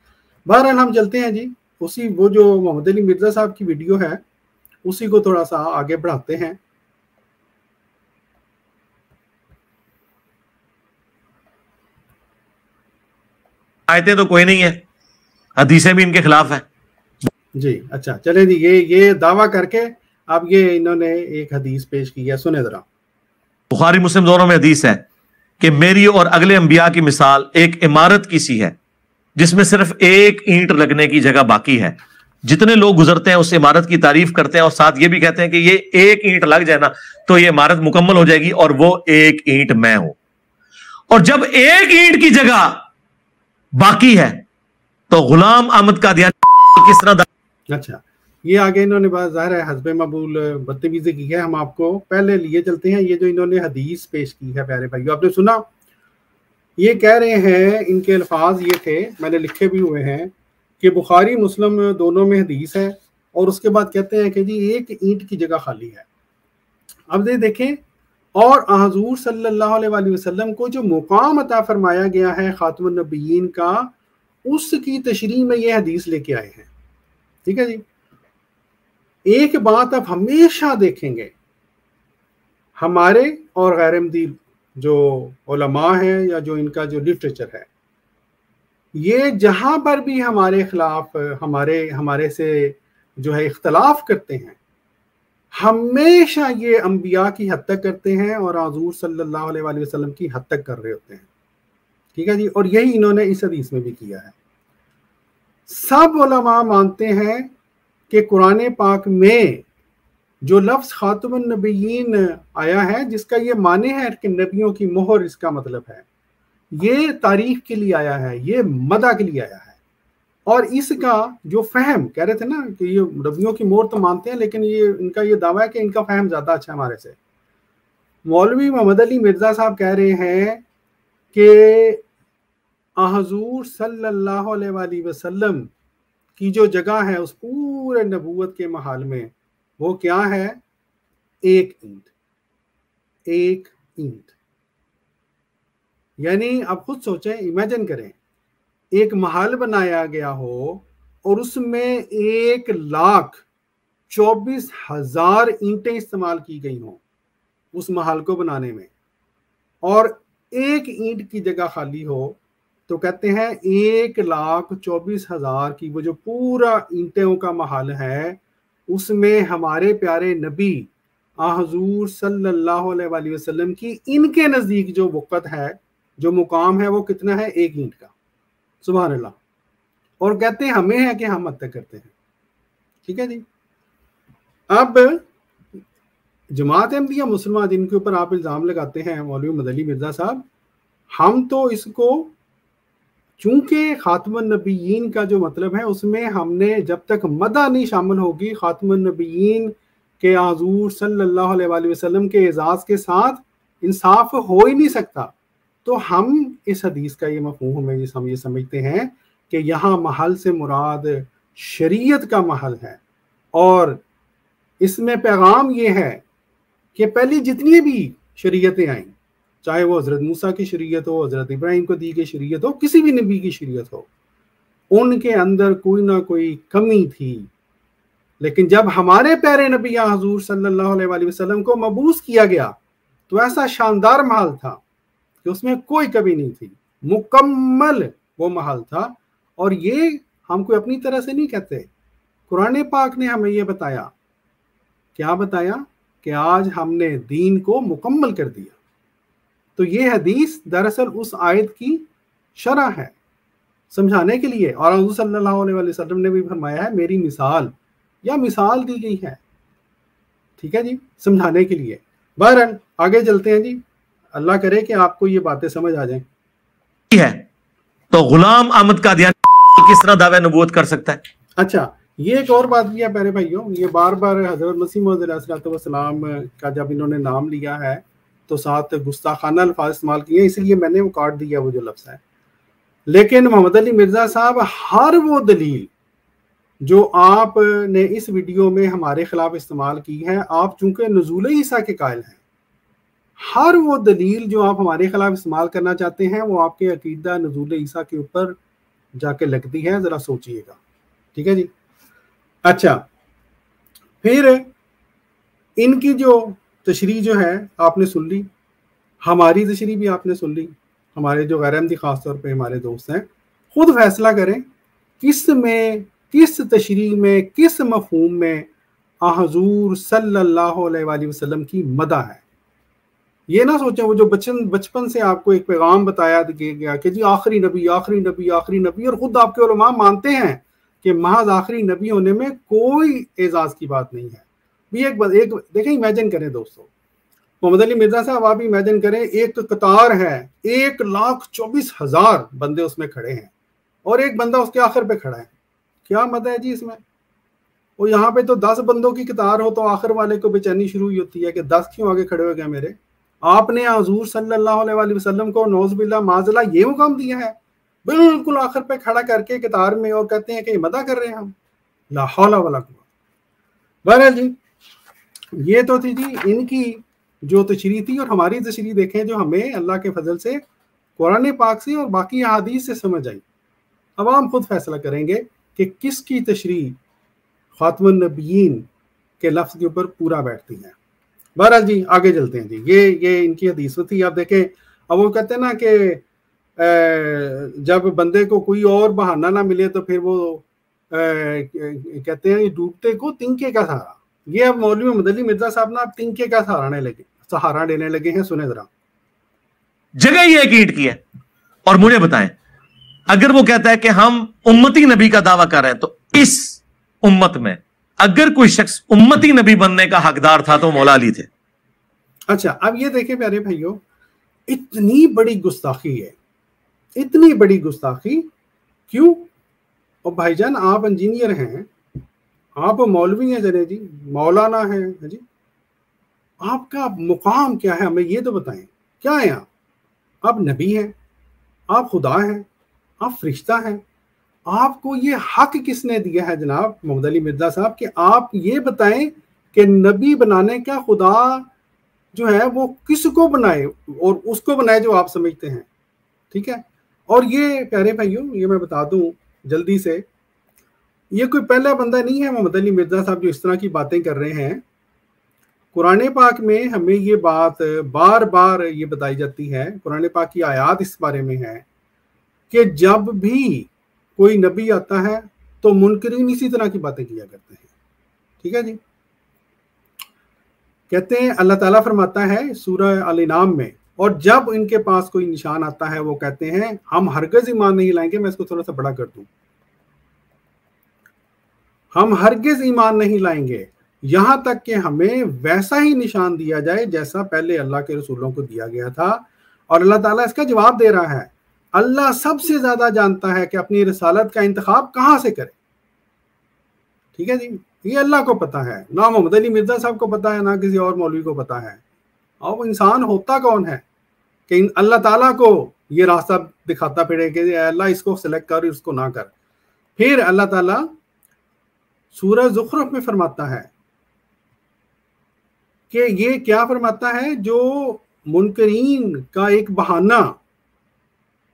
بہرحال ہم چلتے ہیں جی اسی وہ جو محمد علی مرزا صاحب کی ویڈیو ہے اسی کو تھوڑا سا آگے بڑھاتے ہیں. آیتیں تو کوئی نہیں ہے، حدیثیں بھی ان کے خلاف ہیں. جی اچھا چلیں جی، یہ دعویٰ کر کے اب یہ انہوں نے ایک حدیث پیش کی ہے، سنیں ذرا. بخاری مسلم دونوں میں حدیث ہے کہ میری اور اگلے انبیاء کی مثال ایک عمارت کی سی ہے جس میں صرف ایک اینٹ لگنے کی جگہ باقی ہے. جتنے لوگ گزرتے ہیں اس عمارت کی تعریف کرتے ہیں اور ساتھ یہ بھی کہتے ہیں کہ یہ ایک اینٹ لگ جائے نا تو یہ عمارت مکمل ہو جائے گی، اور وہ ایک اینٹ میں ہوں. اور جب ایک اینٹ کی جگہ باقی ہے تو غلام احمد قادیانی کس طرح اچھا یہ آگے انہوں نے بات ظاہر ہے حسب مقبول بدتمیزی کی ہے. ہم آپ کو پہلے لیے چلتے ہیں. یہ جو انہوں نے حدیث پیش کی ہے پیارے بھائیو، آپ نے سنا، یہ کہہ رہے ہیں، ان کے الفاظ یہ تھے، میں نے لکھے بھی ہوئے ہیں، کہ بخاری مسلم دونوں میں حدیث ہے، اور اس کے بعد کہتے ہیں کہ جی ایک اینٹ کی جگہ خالی ہے. اب دیکھیں، اور حضور صلی اللہ علیہ وسلم کو جو مقام عطا فرمایا گیا ہے خاتم النبیین کا، اس کی تشریح میں یہ حدیث لے کے آئے ہیں. ٹھیک ہے جی. ایک بات آپ ہمیشہ دیکھیں گے، ہمارے اور غیر احمدی جو علماء ہیں یا جو ان کا جو لٹریچر ہے، یہ جہاں پر بھی ہمارے خلاف ہمارے سے جو ہے اختلاف کرتے ہیں، ہمیشہ یہ انبیاء کی حد تک کرتے ہیں اور حضور صلی اللہ علیہ وآلہ وسلم کی حد تک کر رہے ہوتے ہیں. ٹھیک ہے جی. اور یہی انہوں نے اس حدیث میں بھی کیا ہے. سب علماء مانتے ہیں کہ قرآن پاک میں جو لفظ خاتم النبیین آیا ہے، جس کا یہ معنی ہے کہ نبیوں کی مہر اس کا مطلب ہے، یہ تعریف کے لیے آیا ہے، یہ مدح کے لیے آیا ہے. اور اس کا جو فہم کہہ رہے تھے نا کہ یہ نبیوں کی مہر تو مانتے ہیں، لیکن یہ ان کا یہ دعویٰ ہے کہ ان کا فہم زیادہ اچھا ہے ہمارے سے. مولوی محمد علی مرزا صاحب کہہ رہے ہیں کہ حضور صلی اللہ علیہ وآلہ وسلم کی جو جگہ ہے اس پورے نبوت کے محال میں، وہ کیا ہے؟ ایک اینٹ. ایک اینٹ یعنی آپ خود سوچیں، امیجن کریں، ایک محل بنایا گیا ہو اور اس میں 1,24,000 اینٹیں استعمال کی گئی ہوں اس محل کو بنانے میں، اور ایک اینٹ کی جگہ خالی ہو، تو کہتے ہیں 1,24,000 کی وہ جو پورا اینٹوں کا محل ہے، اس میں ہمارے پیارے نبی حضور صلی اللہ علیہ وآلہ وسلم کی ان کے نزدیک جو وقت ہے، جو مقام ہے، وہ کتنا ہے؟ ایک اینٹ کا. سبحان اللہ. اور کہتے ہیں ہمیں ہے کہ ہم حد تک کرتے ہیں. ٹھیک ہے جی. اب جماعت احمدیہ مسلمہ جن کے اوپر آپ الزام لگاتے ہیں مولوی محمد علی مرزا صاحب، ہم تو اس کو چونکہ خاتم النبیین کا جو مطلب ہے اس میں ہم نے جب تک مدح نہیں شامل ہوگی خاتم النبیین کے حضور صلی اللہ علیہ وآلہ وسلم کے اعزاز کے ساتھ انصاف ہو ہی نہیں سکتا. تو ہم اس حدیث کا یہ مفہوم ہے، ہم یہ سمجھتے ہیں کہ یہاں محل سے مراد شریعت کا محل ہے، اور اس میں پیغام یہ ہے کہ پہلی جتنی بھی شریعتیں آئیں، چاہے وہ حضرت موسیٰ کی شریعت ہو، حضرت ابراہیم کو دی گئی شریعت ہو، کسی بھی نبی کی شریعت ہو، ان کے اندر کوئی نہ کوئی کمی تھی. لیکن جب ہمارے پیارے نبی حضور صلی اللہ علیہ وآلہ وسلم کو مبعوث کیا گیا تو ایسا شاندار محل تھا کہ اس میں کوئی کمی نہیں تھی، مکمل وہ محل تھا. اور یہ ہم کوئی اپنی طرح سے نہیں کہتے، قرآن پاک نے ہمیں یہ بتایا. کیا بتایا؟ کہ آج ہم نے دین کو مکمل کر دیا. تو یہ حدیث دراصل اس آیت کی شرح ہے سمجھانے کے لیے، اور حضور صلی اللہ علیہ وسلم نے بھی فرمایا ہے میری مثال، یا مثال دی گئی ہے. ٹھیک ہے جی، سمجھانے کے لیے. بہرحال آگے چلتے ہیں جی. اللہ کرے کہ آپ کو یہ باتیں سمجھ آ جائیں. ہے تو غلام احمد قادیانی کس طرح دعوی نبوت کر سکتا ہے؟ اچھا یہ ایک اور بات بھی ہے پیارے بھائیوں، یہ بار بار حضرت مسیح موعود علیہ الصلوۃ والسلام کا جب انہوں نے نام لیا ہے تو ساتھ گستاخانہ الفاظ استعمال کیے، اس لیے میں نے وہ کاٹ دیا وہ جو لفظ ہے. لیکن محمد علی مرزا صاحب ہر وہ دلیل جو آپ نے اس ویڈیو میں ہمارے خلاف استعمال کی ہے، آپ چونکہ نزول عیسیٰ کے قائل ہیں، ہر وہ دلیل جو آپ ہمارے خلاف استعمال کرنا چاہتے ہیں وہ آپ کے عقیدہ نزول عیسیٰ کے اوپر جا کے لگتی ہے، ذرا سوچئے گا. ٹھیک ہے جی. اچھا پھر ان کی جو تشریح جو ہے آپ نے سن لی، ہماری تشریح بھی آپ نے سن لی. ہمارے جو غیر احمدی خاص طور پہ ہمارے دوست ہیں خود فیصلہ کریں کس میں، کس تشریح میں، کس مفہوم میں حضور صلی اللہ علیہ وآلہ وسلم کی مدح ہے. یہ نہ سوچیں وہ جو بچپن سے آپ کو ایک پیغام بتایا گیا کہ جی آخری نبی آخری نبی آخری نبی، اور خود آپ کے علماء مانتے ہیں کہ محض آخری نبی ہونے میں کوئی اعزاز کی بات نہیں ہے. ایک دیکھیں امیجن کریں دوستو، محمد علی مرزا صاحب آپ امیجن کریں ایک قطار ہے 1,24,000 بندے اس میں کھڑے ہیں اور ایک بندہ اس کے آخر پہ کھڑا ہے. کیا مدح ہے جی اس میں؟ اور یہاں پہ تو 10 بندوں کی قطار ہو تو آخر والے کو بے چینی شروع ہوتی ہے کہ 10 کیوں آگے کھڑے ہو گئے میرے. آپ نے حضور صلی اللہ علیہ وآلہ وسلم کو نعوذ باللہ معاذ اللہ یہ مقام دیا ہے بالکل آخر پہ کھڑا کر کے قطار میں، اور کہتے ہیں کہ یہ مدح کر رہے ہیں ہم. لا حول ولا قوت. بہرحال جی یہ تو تھی جی ان کی جو تشریح تھی، اور ہماری تشریح دیکھیں جو ہمیں اللہ کے فضل سے قرآن پاک سے اور باقی احادیث سے سمجھ آئی. اب ہم خود فیصلہ کریں گے کہ کس کی تشریح خاتم النبیین کے لفظ کے اوپر پورا بیٹھتی ہے. بہرحال جی آگے چلتے ہیں جی. یہ ان کی حدیث تھی. آپ دیکھیں اب وہ کہتے ہیں نا کہ جب بندے کو کوئی اور بہانہ نہ ملے تو پھر وہ کہتے ہیں ڈوبتے کو تنکے کا سہارا. یہ اب مولوی محمد علی مرزا صاحب نا تنکے کا سہارا لینے لگے ہیں. سنیں ذرا. جگہ یہ ایک اینٹ کی ہے. اور مجھے بتائیں اگر وہ کہتا ہے کہ ہم امتی نبی کا دعویٰ کر رہے ہیں تو اس امت میں اگر کوئی شخص امتی نبی بننے کا حقدار تھا تو مولا علی تھے. اچھا اب یہ دیکھیں پیارے بھائیوں، اتنی بڑی گستاخی ہے، اتنی بڑی گستاخی کیوں؟ اور بھائی جان آپ انجینئر ہیں، آپ مولوی ہیں جنہیں جی، مولانا ہیں جی، آپ کا مقام کیا ہے ہمیں یہ تو بتائیں. کیا ہے آپ نبی ہیں، آپ خدا ہیں، آپ فرشتہ ہیں. آپ کو یہ حق کس نے دیا ہے جناب محمد علی مرزا صاحب کہ آپ یہ بتائیں کہ نبی بنانے کا خدا جو ہے وہ کس کو بنائے، اور اس کو بنائے جو آپ سمجھتے ہیں. ٹھیک ہے. اور یہ پیارے بھائیوں یہ میں بتا دوں جلدی سے، یہ کوئی پہلا بندہ نہیں ہے محمد علی مرزا صاحب جو اس طرح کی باتیں کر رہے ہیں. قرآن پاک میں ہمیں یہ بات بار بار یہ بتائی جاتی ہے، قرآن پاک کی آیات اس بارے میں ہے کہ جب بھی کوئی نبی آتا ہے تو منکرین اسی طرح کی باتیں کیا کرتے ہیں. ٹھیک ہے جی. کہتے ہیں اللہ تعالیٰ فرماتا ہے سورہ الانعام میں، اور جب ان کے پاس کوئی نشان آتا ہے وہ کہتے ہیں ہم ہرگز ایمان نہیں لائیں گے. میں اس کو تھوڑا سا بڑا کر دوں، ہم ہرگز ایمان نہیں لائیں گے یہاں تک کہ ہمیں ویسا ہی نشان دیا جائے جیسا پہلے اللہ کے رسولوں کو دیا گیا تھا. اور اللہ تعالیٰ اس کا جواب دے رہا ہے، اللہ سب سے زیادہ جانتا ہے کہ اپنی رسالت کا انتخاب کہاں سے کرے. ٹھیک ہے جی. یہ اللہ کو پتا ہے، نہ محمد علی مرزا صاحب کو پتا ہے، نہ کسی اور مولوی کو پتا ہے. اور وہ انسان ہوتا کون ہے کہ اللہ تعالیٰ کو یہ راستہ دکھاتا پھرے کہ اے اللہ اس کو سلیکٹ کر اس کو نہ کر. پھر اللہ تعالیٰ سورہ زخرف میں فرماتا ہے کہ یہ کیا فرماتا ہے، جو منکرین کا ایک بہانہ،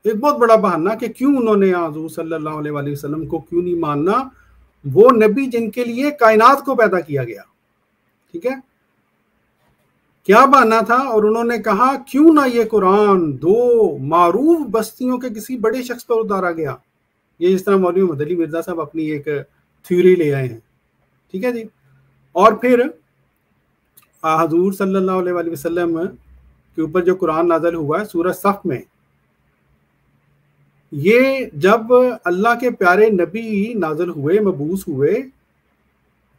ایک بہت بڑا بہانہ کہ کیوں انہوں نے حضور صلی اللہ علیہ وآلہ وسلم کو کیوں نہیں ماننا، وہ نبی جن کے لیے کائنات کو پیدا کیا گیا. ٹھیک ہے. کیا بہانہ تھا؟ اور انہوں نے کہا کیوں نہ یہ قرآن 2 معروف بستیوں کے کسی بڑے شخص پر اتارا گیا. یہ اس طرح مولوی محمد علی مرزا صاحب اپنی ایک تھیوری لے آئے ہیں. ٹھیک ہے جی. اور پھر حضور صلی اللہ علیہ وآلہ وسلم کے اوپر جو قرآن نازل ہوا ہے سورہ صف میں، یہ جب اللہ کے پیارے نبی نازل ہوئے، مبعوث ہوئے،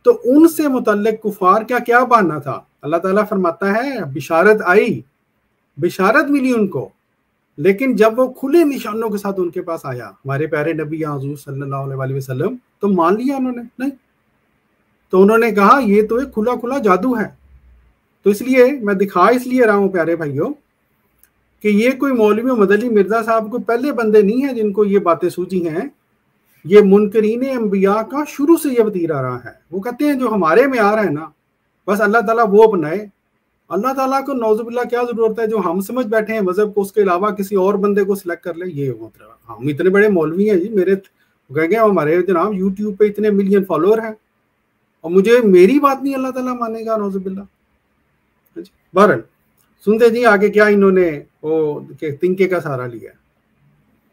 تو ان سے متعلق کفار کا کیا بہانہ تھا؟ اللہ تعالیٰ فرماتا ہے بشارت آئی بشارت ملی ان کو، لیکن جب وہ کھلے نشانوں کے ساتھ ان کے پاس آیا ہمارے پیارے نبی حضور صلی اللہ علیہ وسلم، تو مان لیا انہوں نے نہیں، تو انہوں نے کہا یہ تو ایک کھلا کھلا جادو ہے۔ تو اس لیے میں دکھا اس لیے رہا ہوں پیارے بھائیوں کہ یہ کوئی مولوی مدنی مرزا صاحب کو پہلے بندے نہیں ہیں جن کو یہ باتیں سوجی ہیں، یہ منکرین انبیاء کا شروع سے یہ وتیرہ رہا ہے۔ وہ کہتے ہیں جو ہمارے معیار ہے نا بس اللہ تعالیٰ وہ اپنائے، اللہ تعالیٰ کو نعوذ باللہ کیا ضرورت ہے جو ہم سمجھ بیٹھے ہیں مذہب کو، اس کے علاوہ کسی اور بندے کو سلیکٹ کر لے۔ یہ مطلب ہم اتنے بڑے مولوی ہیں جی، میرے کہیں گے ہمارے جناب یوٹیوب پہ اتنے ملین فالوور ہیں اور مجھے میری بات نہیں اللہ تعالیٰ مانے گا، نعوذ باللہ۔ بہرحال سنتے جی آگے کیا انہوں نے وہ تنکے کا سہارا لیا۔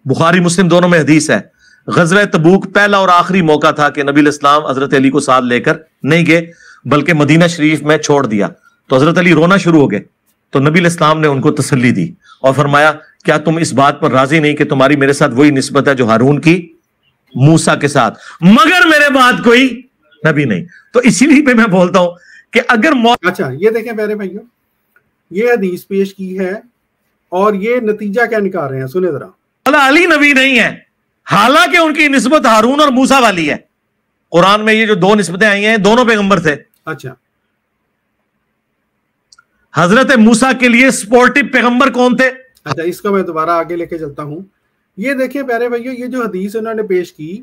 بخاری مسلم دونوں میں حدیث ہے، غزوہ تبوک پہلا اور آخری موقع تھا کہ نبی علیہ السلام حضرت علی کو ساتھ لے کر نہیں گئے بلکہ مدینہ شریف میں چھوڑ دیا، تو حضرت علی رونا شروع ہو گئے، تو نبی علیہ السلام نے ان کو تسلی دی اور فرمایا کیا تم اس بات پر راضی نہیں کہ تمہاری میرے ساتھ وہی نسبت ہے جو ہارون کی موسیٰ کے ساتھ، مگر میرے بعد کوئی نبی نہیں۔ تو اسی لیے پہ میں بولتا ہوں کہ اگر اچھا یہ دیکھیں پیارے بھائیوں، یہ حدیث پیش کی ہے اور یہ نتیجہ کیا نکال رہے ہیں، سنیں ذرا۔ علی نبی نہیں ہے حالانکہ ان کی نسبت ہارون اور موسیٰ والی ہے۔ قرآن میں یہ جو دو نسبتیں آئی ہیں دونوں پیغمبر تھے۔ اچھا حضرت موسیٰ کے لیے سپورٹیو پیغمبر کون تھے؟ اچھا اس کو میں دوبارہ آگے لے کے چلتا ہوں۔ یہ دیکھیں پیارے بھائیوں، یہ جو حدیث انہوں نے پیش کی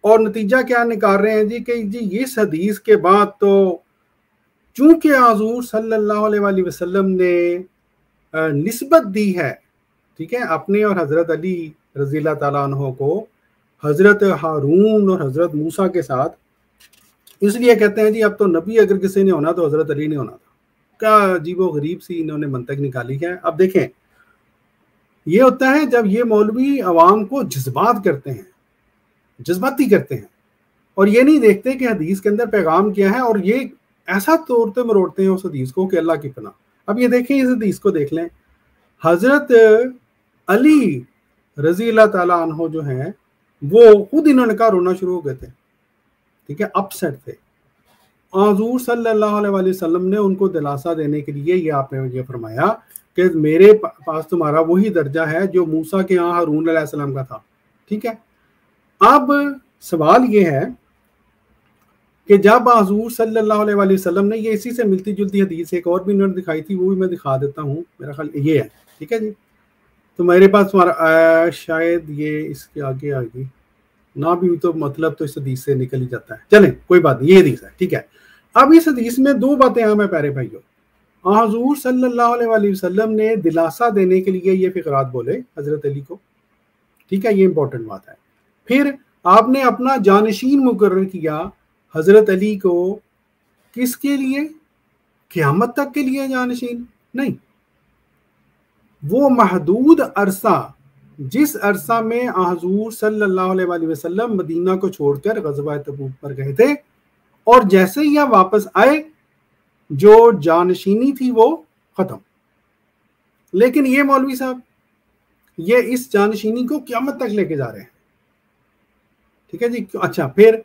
اور نتیجہ کیا نکال رہے ہیں جی کہ جی اس حدیث کے بعد تو چونکہ حضور صلی اللہ علیہ وآلہ وسلم نے نسبت دی ہے، ٹھیک ہے، اپنے اور حضرت علی رضی اللہ تعالیٰ عنہ کو حضرت ہارون اور حضرت موسیٰ کے ساتھ، اس لیے کہتے ہیں جی اب تو نبی اگر کسی نے ہونا تو حضرت علی نے ہونا تھا۔ کیا عجیب و غریب سی انہوں نے منطق نکالی ہے۔ اب دیکھیں یہ ہوتا ہے جب یہ مولوی عوام کو جذبات کرتے ہیں، جذباتی کرتے ہیں اور یہ نہیں دیکھتے کہ حدیث کے اندر پیغام کیا ہے، اور یہ ایسا توڑتے مروڑتے ہیں اس حدیث کو کہ اللہ کی پناہ۔ اب یہ دیکھیں اس حدیث کو دیکھ لیں، حضرت علی رضی اللہ تعالیٰ عنہ جو ہیں وہ خود انہوں نے کہا رونا شروع ہو گئے تھے، ٹھیک ہے، اپ سیٹ تھے۔ حضور صلی اللہ علیہ وآلہ وسلم نے ان کو دلاسا دینے کے لیے یہ آپ نے یہ فرمایا کہ میرے پاس تمہارا وہی درجہ ہے جو موسیٰ کے ہاں ہارون علیہ السلام کا تھا، ٹھیک ہے۔ اب سوال یہ ہے کہ جب حضور صلی اللہ علیہ وآلہ وسلم نے یہ اسی سے ملتی جلتی حدیث ایک اور بھی انہوں نے دکھائی تھی، وہ بھی میں دکھا دیتا ہوں، میرا خیال یہ ہے، ٹھیک ہے جی۔ تو میرے پاس تمہارا شاید یہ اس کے آگے آ گئی نہ بھی تو مطلب تو اس حدیث سے نکل ہی جاتا ہے، چلیں کوئی بات نہیں، یہ حدیث ہے، ٹھیک ہے۔ اب اس حدیث میں دو باتیں اہم ہیں پیارے بھائیوں۔ حضور صلی اللہ علیہ وآلہ وسلم نے دلاسا دینے کے لیے یہ فقرات بولے حضرت علی کو، ٹھیک ہے، یہ امپورٹنٹ بات ہے۔ پھر آپ نے اپنا جانشین مقرر کیا حضرت علی کو، کس کے لیے؟ قیامت تک کے لیے جانشین نہیں، وہ محدود عرصہ جس عرصہ میں حضور صلی اللہ علیہ وآلہ وسلم مدینہ کو چھوڑ کر غزوہ تبوک پر گئے تھے، اور جیسے ہی آپ واپس آئے جو جانشینی تھی وہ ختم۔ لیکن یہ مولوی صاحب یہ اس جانشینی کو قیامت تک لے کے جا رہے ہیں، ٹھیک ہے جی۔ اچھا پھر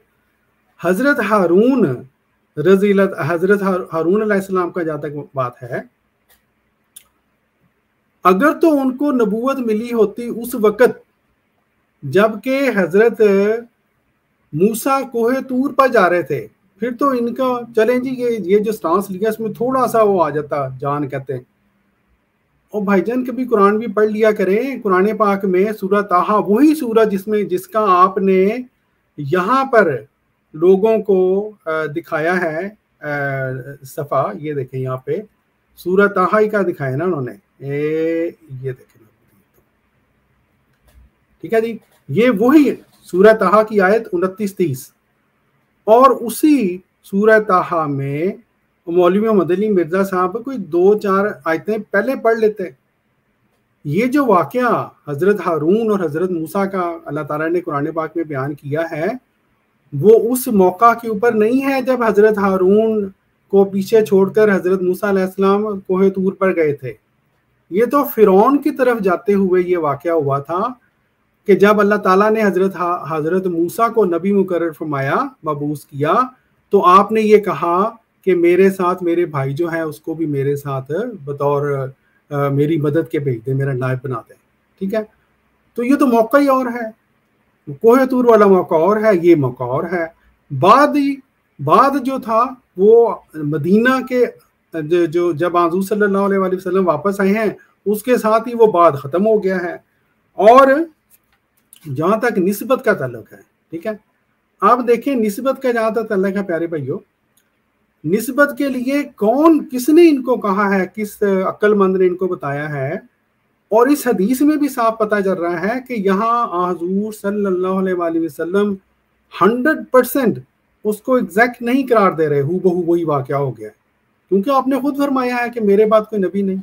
حضرت ہارون حضرت ہارون علیہ السلام کا جہاں تک بات ہے، اگر تو ان کو نبوت ملی ہوتی اس وقت جبکہ حضرت موسیٰ کوہ طور پر جا رہے تھے، پھر تو ان کا چلیں جی یہ جو سٹانس لیا اس میں تھوڑا سا وہ آ جاتا جان کہتے ہیں۔ اور بھائی جان کبھی قرآن بھی پڑھ لیا کریں، قرآن پاک میں سورہ طٰہٰ وہی سورہ جس کا آپ نے یہاں پر لوگوں کو دکھایا ہے صفحہ، یہ دیکھیں یہاں پہ سورہ طٰہٰ کا دکھایا نا انہوں نے، یہ دیکھیں ٹھیک ہے جی، یہ وہی سورہ طٰہٰ کی آیت 29-30، اور اسی سورہ طٰہٰ میں مولوی مدنی مرزا صاحب کوئی 2-4 آیتیں پہلے پڑھ لیتے۔ یہ جو واقعہ حضرت ہارون اور حضرت موسیٰ کا اللہ تعالیٰ نے قرآن پاک میں بیان کیا ہے، وہ اس موقع کے اوپر نہیں ہے جب حضرت ہارون کو پیچھے چھوڑ کر حضرت موسیٰ علیہ السلام کوہ طور پر گئے تھے۔ یہ تو فرعون کی طرف جاتے ہوئے یہ واقعہ ہوا تھا کہ جب اللہ تعالیٰ نے حضرت موسیٰ کو نبی مقرر فرمایا، مبعوث کیا، تو آپ نے یہ کہا کہ میرے ساتھ میرے بھائی جو ہیں اس کو بھی میرے ساتھ بطور میری مدد کے بھیج دیں، میرا نائب بنا دیں. ٹھیک ہے، تو یہ تو موقع ہی اور ہے. کوہ طور والا موقع اور ہے، یہ موقع اور ہے. بعد جو تھا وہ مدینہ کے جو جب حضور صلی اللہ علیہ وآلہ وسلم واپس آئے ہیں اس کے ساتھ ہی وہ بعد ختم ہو گیا ہے. اور جہاں تک نسبت کا تعلق ہے، ٹھیک ہے، آپ دیکھیں نسبت کا جہاں تک تعلق ہے پیارے بھائیو، نسبت کے لیے کس نے ان کو کہا ہے، کس عقل مند نے ان کو بتایا ہے؟ اور اس حدیث میں بھی صاف پتہ چل رہا ہے کہ یہاں حضور صلی اللہ علیہ وآلہ وسلم 100% اس کو ایگزیکٹ نہیں قرار دے رہے، ہو بہو وہی واقعہ ہو گیا ہے، کیونکہ آپ نے خود فرمایا ہے کہ میرے بعد کوئی نبی نہیں.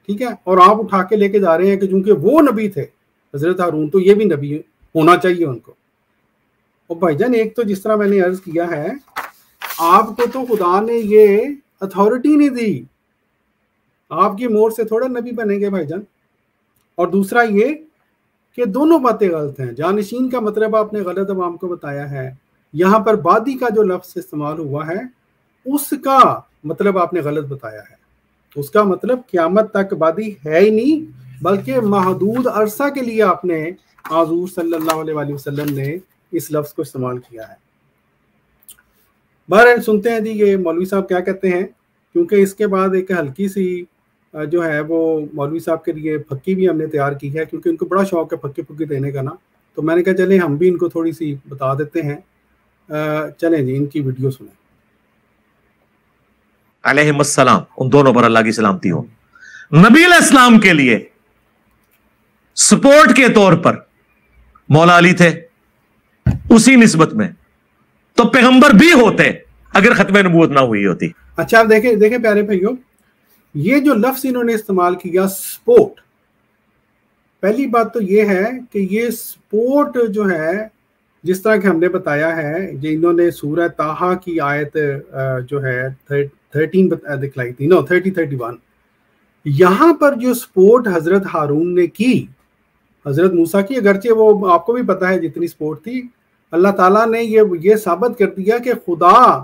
ٹھیک ہے، اور آپ اٹھا کے لے کے جا رہے ہیں کہ چونکہ وہ نبی تھے حضرت ہارون تو یہ بھی نبی ہونا چاہیے ان کو. اور بھائی جان ایک تو جس طرح میں نے عرض کیا ہے، آپ کو تو خدا نے یہ اتھارٹی نہیں دی، آپ کی مور سے تھوڑا نبی بنیں گے بھائی جان. اور دوسرا یہ کہ دونوں باتیں غلط ہیں. جانشین کا مطلب آپ نے غلط عوام کو بتایا ہے. یہاں پر بادی کا جو لفظ استعمال ہوا ہے اس کا مطلب آپ نے غلط بتایا ہے. اس کا مطلب قیامت تک بادی ہے ہی نہیں، بلکہ محدود عرصہ کے لیے آپ نے حضور صلی اللہ علیہ وآلہ وسلم نے اس لفظ کو استعمال کیا ہے. بہرحال سنتے ہیں جی یہ مولوی صاحب کیا کہتے ہیں، کیونکہ اس کے بعد ایک ہلکی سی جو ہے وہ مولوی صاحب کے لیے پھکی بھی ہم نے تیار کی ہے، کیونکہ ان کو بڑا شوق ہے پھکی دینے کا نا. تو میں نے کہا چلیں ہم بھی ان کو تھوڑی سی بتا دیتے ہیں. چلیں جی ان کی ویڈیو سنیں. علیہم السلام، ان دونوں پر اللہ کی سلامتی ہو. نبی علیہ السلام کے لیے سپورٹ کے طور پر مولا علی تھے، اسی نسبت میں تو پیغمبر بھی ہوتے اگر ختم نبوت نہ ہوئی ہوتی. اچھا آپ دیکھیں پیارے بھائیوں، یہ جو لفظ انہوں نے استعمال کیا سپورٹ، پہلی بات تو یہ ہے کہ یہ سپورٹ جو ہے جس طرح کہ ہم نے بتایا ہے، جو انہوں نے سورہ طٰہٰ کی آیت جو ہے 13 دکھلائی تھی، 31، یہاں پر جو سپورٹ حضرت ہارون نے کی حضرت موسیٰ کی، اگرچہ وہ آپ کو بھی پتا ہے جتنی سپورٹ تھی، اللہ تعالیٰ نے یہ ثابت کر دیا کہ خدا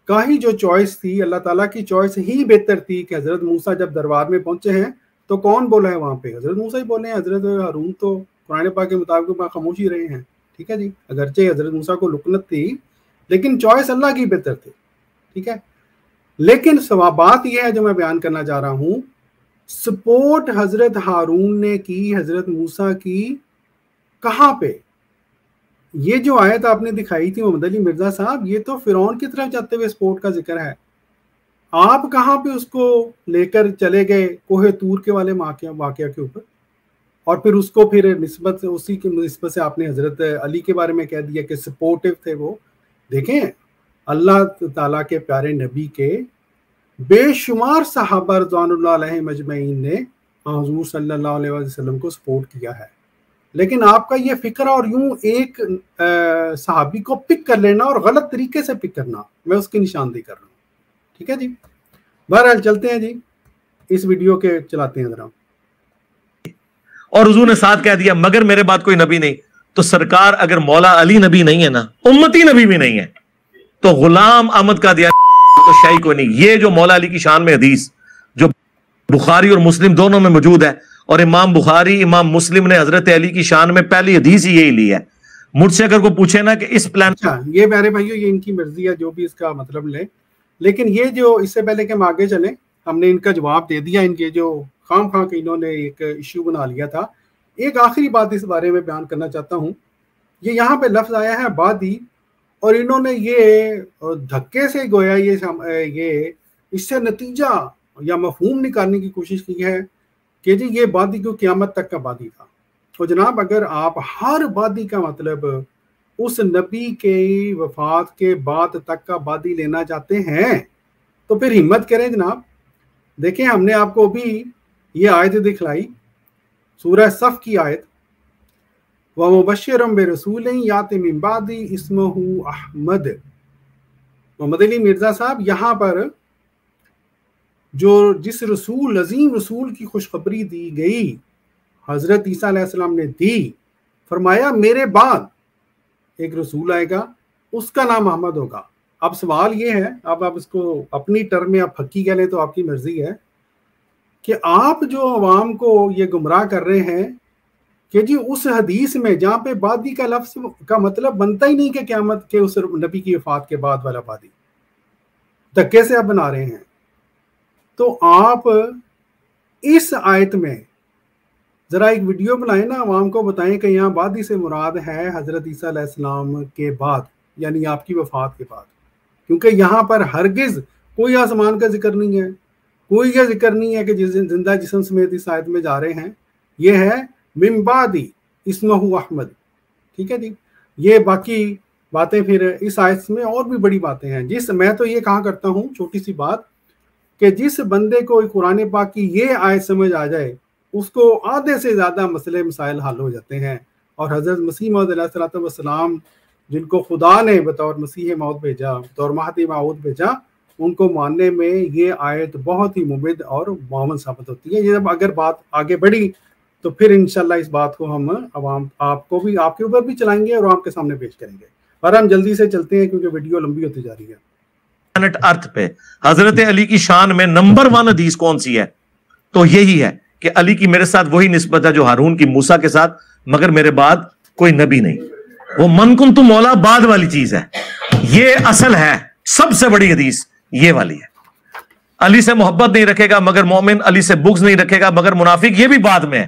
کا ہی جو چوائس تھی، اللہ تعالیٰ کی چوائس ہی بہتر تھی کہ حضرت موسیٰ جب دربار میں پہنچے ہیں تو کون بولا ہے وہاں پہ؟ حضرت موسیٰ ہی بولے ہیں. حضرت ہارون تو قرآن پاک کے مطابق خاموش ہی رہے ہیں. ٹھیک ہے جی، اگرچہ حضرت موسیٰ کو لکنت تھی لیکن چوائس اللہ کی بہتر تھی. ٹھیک ہے، لیکن بات یہ ہے جو میں بیان کرنا چاہ رہا ہوں، سپورٹ حضرت ہارون نے کی حضرت موسیٰ کی کہاں پہ؟ یہ جو آیت آپ نے دکھائی تھی محمد علی مرزا صاحب، یہ تو فرعون کی طرف جاتے ہوئے سپورٹ کا ذکر ہے. آپ کہاں پہ اس کو لے کر چلے گئے کوہ طور کے والے واقعہ کے اوپر، اور پھر اس کو پھر اسی کی نسبت سے آپ نے حضرت علی کے بارے میں کہہ دیا کہ سپورٹو تھے وہ. دیکھیں اللہ تعالیٰ کے پیارے نبی کے بے شمار صحابہ رضوان اللہ علیہ مجمعین نے حضور صلی اللہ علیہ وسلم کو سپورٹ کیا ہے، لیکن آپ کا یہ فکر اور یوں ایک صحابی کو پک کر لینا اور غلط طریقے سے پک کرنا، میں اس کی نشاندہی کر رہا ہوں. ٹھیک ہے جی، بہرحال چلتے ہیں جی اس ویڈیو کے چلاتے ہیں ذرا. اور حضور نے ساتھ کہہ دیا مگر میرے بعد کوئی نبی نہیں. تو سرکار اگر مولا علی نبی نہیں ہے نا، امتی نبی بھی نہیں ہے، تو غلام احمد کا دیا تو شاہی کوئی نہیں. یہ جو مولا علی کی شان میں حدیث جو بخاری اور مسلم دونوں میں موجود ہے، اور امام بخاری امام مسلم نے حضرت علی کی شان میں پہلی حدیث ہی یہی لی ہے. مجھ سے اگر کوئی پوچھے نا کہ اس پلان، اچھا یہ پیارے بھائیو یہ ان کی مرضی ہے جو بھی اس کا مطلب لے، لیکن یہ جو اس سے پہلے کہ ہم آگے چلیں، ہم نے ان کا جواب دے دیا. ان کے جو خام خواہ کہ انہوں نے ایک ایشو بنا لیا تھا. ایک آخری بات اس بارے میں بیان کرنا چاہتا ہوں. یہ یہاں پہ لفظ آیا ہے بادی، اور انہوں نے یہ دھکے سے گویا یہ اس سے نتیجہ یا مفہوم نکالنے کی کوشش کی ہے کہ جی یہ بادی کو قیامت تک کا بادی تھا. تو جناب اگر آپ ہر بادی کا مطلب اس نبی کے وفات کے بعد تک کا بادی لینا چاہتے ہیں تو پھر ہمت کریں جناب. دیکھیں ہم نے آپ کو بھی یہ آیت دکھلائی، سورہ صف کی آیت، وَمُبَشِّرًا بِرَسُولٍ يَأْتِي مِن بَعْدِهِ اسْمُهُ احمد. محمد علی مرزا صاحب یہاں پر جس رسول عظیم رسول کی خوشخبری دی گئی حضرت عیسیٰ علیہ السلام نے دی، فرمایا میرے بعد ایک رسول آئے گا، اس کا نام احمد ہوگا. اب سوال یہ ہے، اب آپ اس کو اپنی ٹرم میں آپ پھکی کہہ لیں تو آپ کی مرضی ہے، کہ آپ جو عوام کو یہ گمراہ کر رہے ہیں کہ جی اس حدیث میں جہاں پہ بادی کا لفظ کا مطلب بنتا ہی نہیں کہ قیامت کے اس نبی کی وفات کے بعد والا بادی، دھکے سے آپ بنا رہے ہیں. تو آپ اس آیت میں ذرا ایک ویڈیو بنائیں نا، عوام کو بتائیں کہ یہاں بادی سے مراد ہے حضرت عیسیٰ علیہ السلام کے بعد، یعنی آپ کی وفات کے بعد، کیونکہ یہاں پر ہرگز کوئی آسمان کا ذکر نہیں ہے، کوئی یہ ذکر نہیں ہے کہ جس زندہ جسم سمیت اس آیت میں جا رہے ہیں. یہ ہے من بعدی اسمہ احمد. ٹھیک ہے جی. یہ باقی باتیں پھر اس آیت میں اور بھی بڑی باتیں ہیں. میں تو یہ کہا کرتا ہوں چھوٹی سی بات کہ جس بندے کو قرآن پاک کی یہ آیت سمجھ آ جائے اس کو آدھے سے زیادہ مسئلے مسائل حل ہو جاتے ہیں. اور حضرت مسیح موعود علیہ الصلوۃ والسلام جن کو خدا نے بطور مسیح موعود بھیجا، بطور مہدی موعود بھیجا، ان کو ماننے میں یہ آیت بہت ہی مبید اور معاون ثابت ہوتی ہے. یہ جب اگر بات آگے بڑھی تو پھر انشاءاللہ اس بات کو ہم عوام آپ کو بھی آپ کے اوپر بھی چلائیں گے اور عوام کے سامنے پیش کریں گے. اور ہم جلدی سے چلتے ہیں کیونکہ ویڈیو لمبی ہوتی جا رہی ہے. ارتھ پہ حضرت علی کی شان میں نمبر 1 حدیث کون سی ہے؟ تو یہی ہے کہ علی کی میرے ساتھ وہی نسبت ہے جو ہارون کی موسیٰ کے ساتھ، مگر میرے بعد کوئی نبی نہیں. وہ من کنت مولا بعد والی چیز ہے، یہ اصل ہے. سب سے بڑی حدیث یہ والی ہے. علی سے محبت نہیں رکھے گا مگر مومن، علی سے بغض نہیں رکھے گا مگر منافق، یہ بھی بعد میں ہے.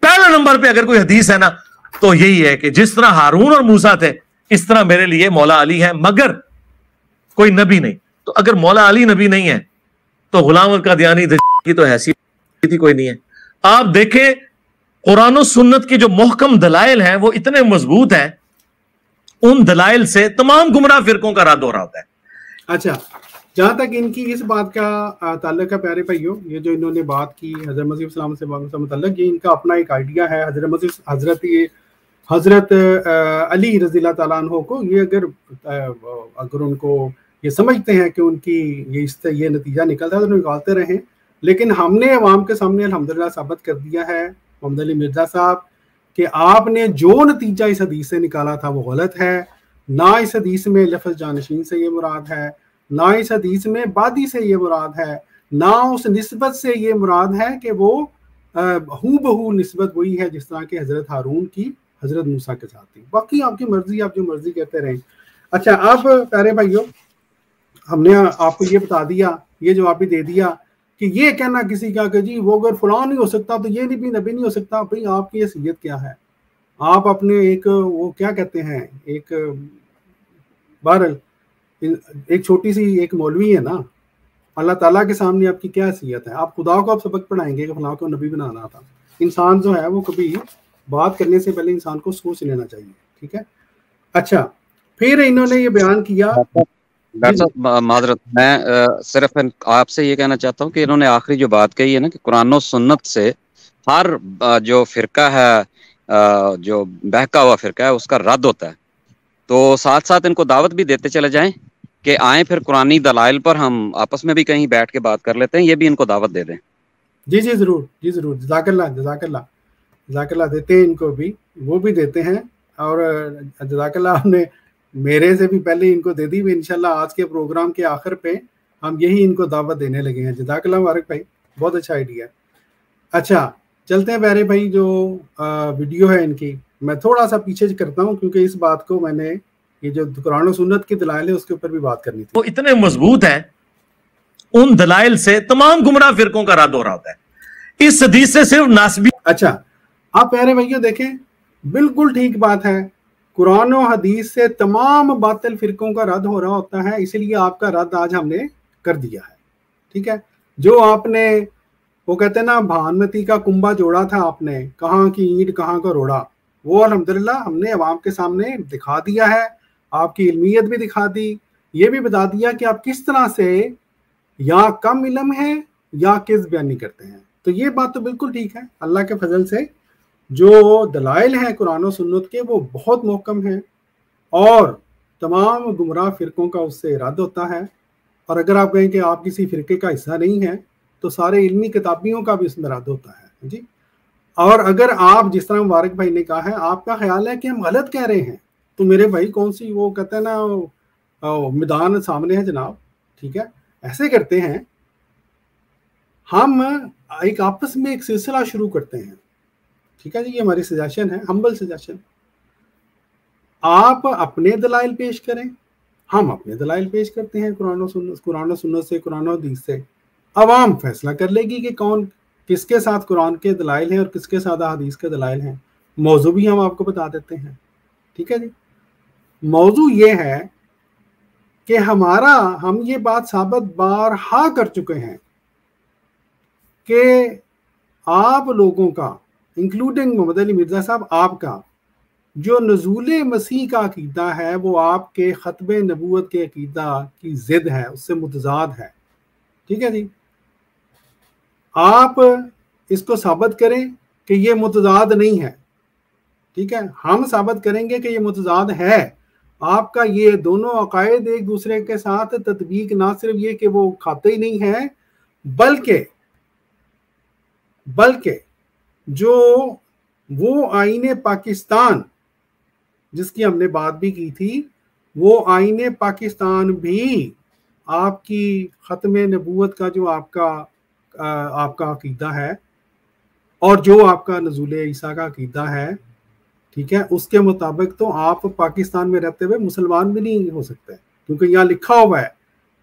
پہلے نمبر پہ اگر کوئی حدیث ہے نا تو یہی ہے کہ جس طرح ہارون اور موسیٰ تھے اس طرح میرے لیے مولا علی ہے مگر کوئی نبی نہیں. تو اگر مولا علی نبی نہیں ہے تو غلام القادیانی کی تو حیثیت ہی کوئی نہیں ہے. آپ دیکھیں قرآن و سنت کی جو محکم دلائل ہیں وہ اتنے مضبوط ہیں، ان دلائل سے تمام گمراہ فرقوں کا رد ہو رہا ہوتا ہے. اچھا، جہاں تک ان کی اس بات کا تعلق ہے پیارے بھائیوں، یہ جو انہوں نے بات کی حضرت مسیح السلام سے متعلق، یہ ان کا اپنا ایک آئیڈیا ہے. حضرت علی رضی اللہ تعالیٰ عنہ کو یہ اگر ان کو یہ سمجھتے ہیں کہ ان کی یہ نتیجہ نکلتا ہے تو نکالتے رہیں، لیکن ہم نے عوام کے سامنے الحمدللہ ثابت کر دیا ہے محمد علی مرزا صاحب کہ آپ نے جو نتیجہ اس حدیث سے نکالا تھا وہ غلط ہے. نہ اس حدیث میں لفظ جانشین سے یہ مراد ہے، نہ اس حدیث میں بادی سے یہ مراد ہے، نہ اس نسبت سے یہ مراد ہے کہ وہ ہو بہو نسبت وہی ہے جس طرح کہ حضرت ہارون کی حضرت موسیٰ کے ساتھ تھی. باقی آپ کی مرضی، آپ جو مرضی کہتے رہیں. اچھا، اب پیارے بھائیوں ہم نے آپ کو یہ بتا دیا، یہ جواب بھی دے دیا کہ یہ کہنا کسی کا کہ جی وہ اگر فلاں نہیں ہو سکتا تو یہ بھی نبی نہیں ہو سکتا. بھئی آپ کی حیثیت کیا ہے؟ آپ اپنے ایک وہ کیا کہتے ہیں ایک بہرحال ایک چھوٹی سی ایک مولوی ہے نا، اللہ تعالیٰ کے سامنے آپ کی کیا حیثیت ہے؟ آپ خدا کو آپ سبق پڑھائیں گے کہ فلاں کو نبی بنانا تھا. انسان جو ہے وہ کبھی بات کرنے سے پہلے انسان کو سوچ لینا چاہیے. ٹھیک ہے. اچھا، پھر انہوں نے یہ بیان کیا. ڈاکٹر صاحب معذرت، میں صرف آپ سے یہ کہنا چاہتا ہوں کہ انہوں نے آخری جو بات کہی ہے نا کہ قرآن و سنت سے ہر جو فرقہ ہے، جو بہکا ہوا فرقہ ہے، اس کا رد ہوتا ہے. تو ساتھ ساتھ ان کو دعوت بھی دیتے چلے جائیں کہ آئیں پھر قرآنی دلائل پر ہم آپس میں بھی کہیں بیٹھ کے بات کر لیتے ہیں. یہ بھی ان کو دعوت دے دیں. جی ضرور، جی ضرور. جزاک اللہ دیتے ہیں ان کو بھی، وہ بھی دیتے ہیں. اور جزاک اللہ ہم نے میرے سے بھی پہلے ان کو دے دی. انشاءاللہ آج کے پروگرام کے آخر پہ ہم یہی ان کو دعوت دینے لگے ہیں. جزاک اللہ مبارک بھائی، بہت اچھا آئیڈیا ہے. اچھا چلتے ہیں پیارے بھائی، جو ویڈیو ہے ان کی میں تھوڑا سا پیچھے کرتا ہوں کیونکہ اس بات کو میں نے یہ جو قرآن و سنت کی دلائل ہے اس کے اوپر بھی بات کرنی تھی. وہ اتنے مضبوط ہیں، ان دلائل سے تمام گمراہ فرقوں کا رد ہو رہا ہوتا ہے. اس حدیث سے صرف ناسبی. اچھا، آپ پیارے بھائیوں دیکھیں، بالکل ٹھیک بات ہے. قرآن و حدیث سے تمام باطل فرقوں کا رد ہو رہا ہوتا ہے، اسی لیے آپ کا رد آج ہم نے کر دیا ہے. ٹھیک ہے. جو آپ نے وہ کہتے ہیں نا بھانمتی کا کنبا جوڑا تھا، آپ نے کہاں کی اینٹ کہاں کا روڑا، وہ الحمدللہ ہم نے عوام کے سامنے دکھا دیا ہے. آپ کی علمیت بھی دکھا دی، یہ بھی بتا دیا کہ آپ کس طرح سے یا کم علم ہے یا کس بیانی کرتے ہیں. تو یہ بات تو بالکل ٹھیک ہے. اللہ کے فضل سے جو دلائل ہیں قرآن و سنت کے وہ بہت محکم ہیں اور تمام گمراہ فرقوں کا اس سے رد ہوتا ہے. اور اگر آپ کہیں کہ آپ کسی فرقے کا حصہ نہیں ہیں تو سارے علمی کتابیوں کا بھی اس میں رد ہوتا ہے جی. اور اگر آپ جس طرح مبارک بھائی نے کہا ہے آپ کا خیال ہے کہ ہم غلط کہہ رہے ہیں تو میرے بھائی کون سی وہ کہتے ہیں نا میدان سامنے ہے جناب. ٹھیک ہے. ایسے کرتے ہیں ہم ایک آپس میں ایک سلسلہ شروع کرتے ہیں، ٹھیک ہے جی، یہ ہماری سجیشن ہے، ہمبل سجیشن. آپ اپنے دلائل پیش کریں، ہم اپنے دلائل پیش کرتے ہیں قرآن و سنت سے، قرآن و حدیث سے. عوام فیصلہ کر لے گی کہ کون کس کے ساتھ قرآن کے دلائل ہیں اور کس کے ساتھ حدیث کے دلائل ہیں. موضوع بھی ہم آپ کو بتا دیتے ہیں، ٹھیک ہے جی. موضوع یہ ہے کہ ہم یہ بات ثابت بارہا کر چکے ہیں کہ آپ لوگوں کا، انکلوڈنگ محمد علی مرزا صاحب، آپ کا جو نزول مسیح کا عقیدہ ہے وہ آپ کے ختم نبوت کے عقیدہ کی ضد ہے، اس سے متضاد ہے، ٹھیک ہے جی. آپ اس کو ثابت کریں کہ یہ متضاد نہیں ہے، ٹھیک ہے. ہم ثابت کریں گے کہ یہ متضاد ہے. آپ کا یہ دونوں عقائد ایک دوسرے کے ساتھ تطبیق نہ صرف یہ کہ وہ کھاتے ہی نہیں ہیں، بلکہ جو وہ آئین پاکستان جس کی ہم نے بات بھی کی تھی، وہ آئین پاکستان بھی آپ کی ختم نبوت کا جو آپ کا عقیدہ ہے اور جو آپ کا نزول عیسیٰ کا عقیدہ ہے، ٹھیک ہے، اس کے مطابق تو آپ پاکستان میں رہتے ہوئے مسلمان بھی نہیں ہو سکتے، کیونکہ یہاں لکھا ہوا ہے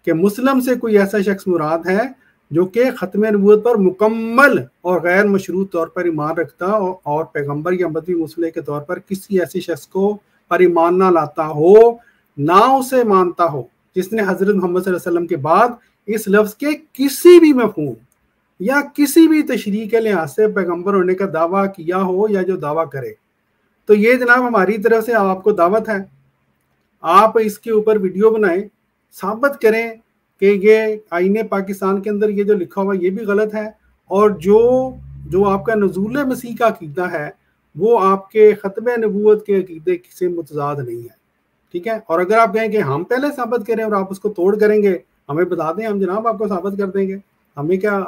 کہ مسلم سے کوئی ایسا شخص مراد ہے جو کہ ختم نبوت پر مکمل اور غیر مشروط طور پر ایمان رکھتا اور پیغمبر یا مدنی مسلح کے طور پر کسی ایسی شخص کو پر ایمان نہ لاتا ہو، نہ اسے مانتا ہو جس نے حضرت محمد صلی اللہ علیہ وسلم کے بعد اس لفظ کے کسی بھی مفہوم یا کسی بھی تشریح کے لحاظ سے پیغمبر ہونے کا دعویٰ کیا ہو یا جو دعویٰ کرے. تو یہ جناب ہماری طرف سے آپ کو دعوت ہے، آپ اس کے اوپر ویڈیو بنائیں، ثابت کریں کہ یہ آئین پاکستان کے اندر یہ جو لکھا ہوا یہ بھی غلط ہے، اور جو آپ کا نزول مسیح کا عقیدہ ہے وہ آپ کے ختم نبوت کے عقیدے سے متضاد نہیں ہے، ٹھیک ہے. اور اگر آپ کہیں کہ ہم پہلے ثابت کریں اور آپ اس کو توڑ کریں گے، ہمیں بتا دیں، ہم جناب آپ کو ثابت کر دیں گے، ہمیں کیا،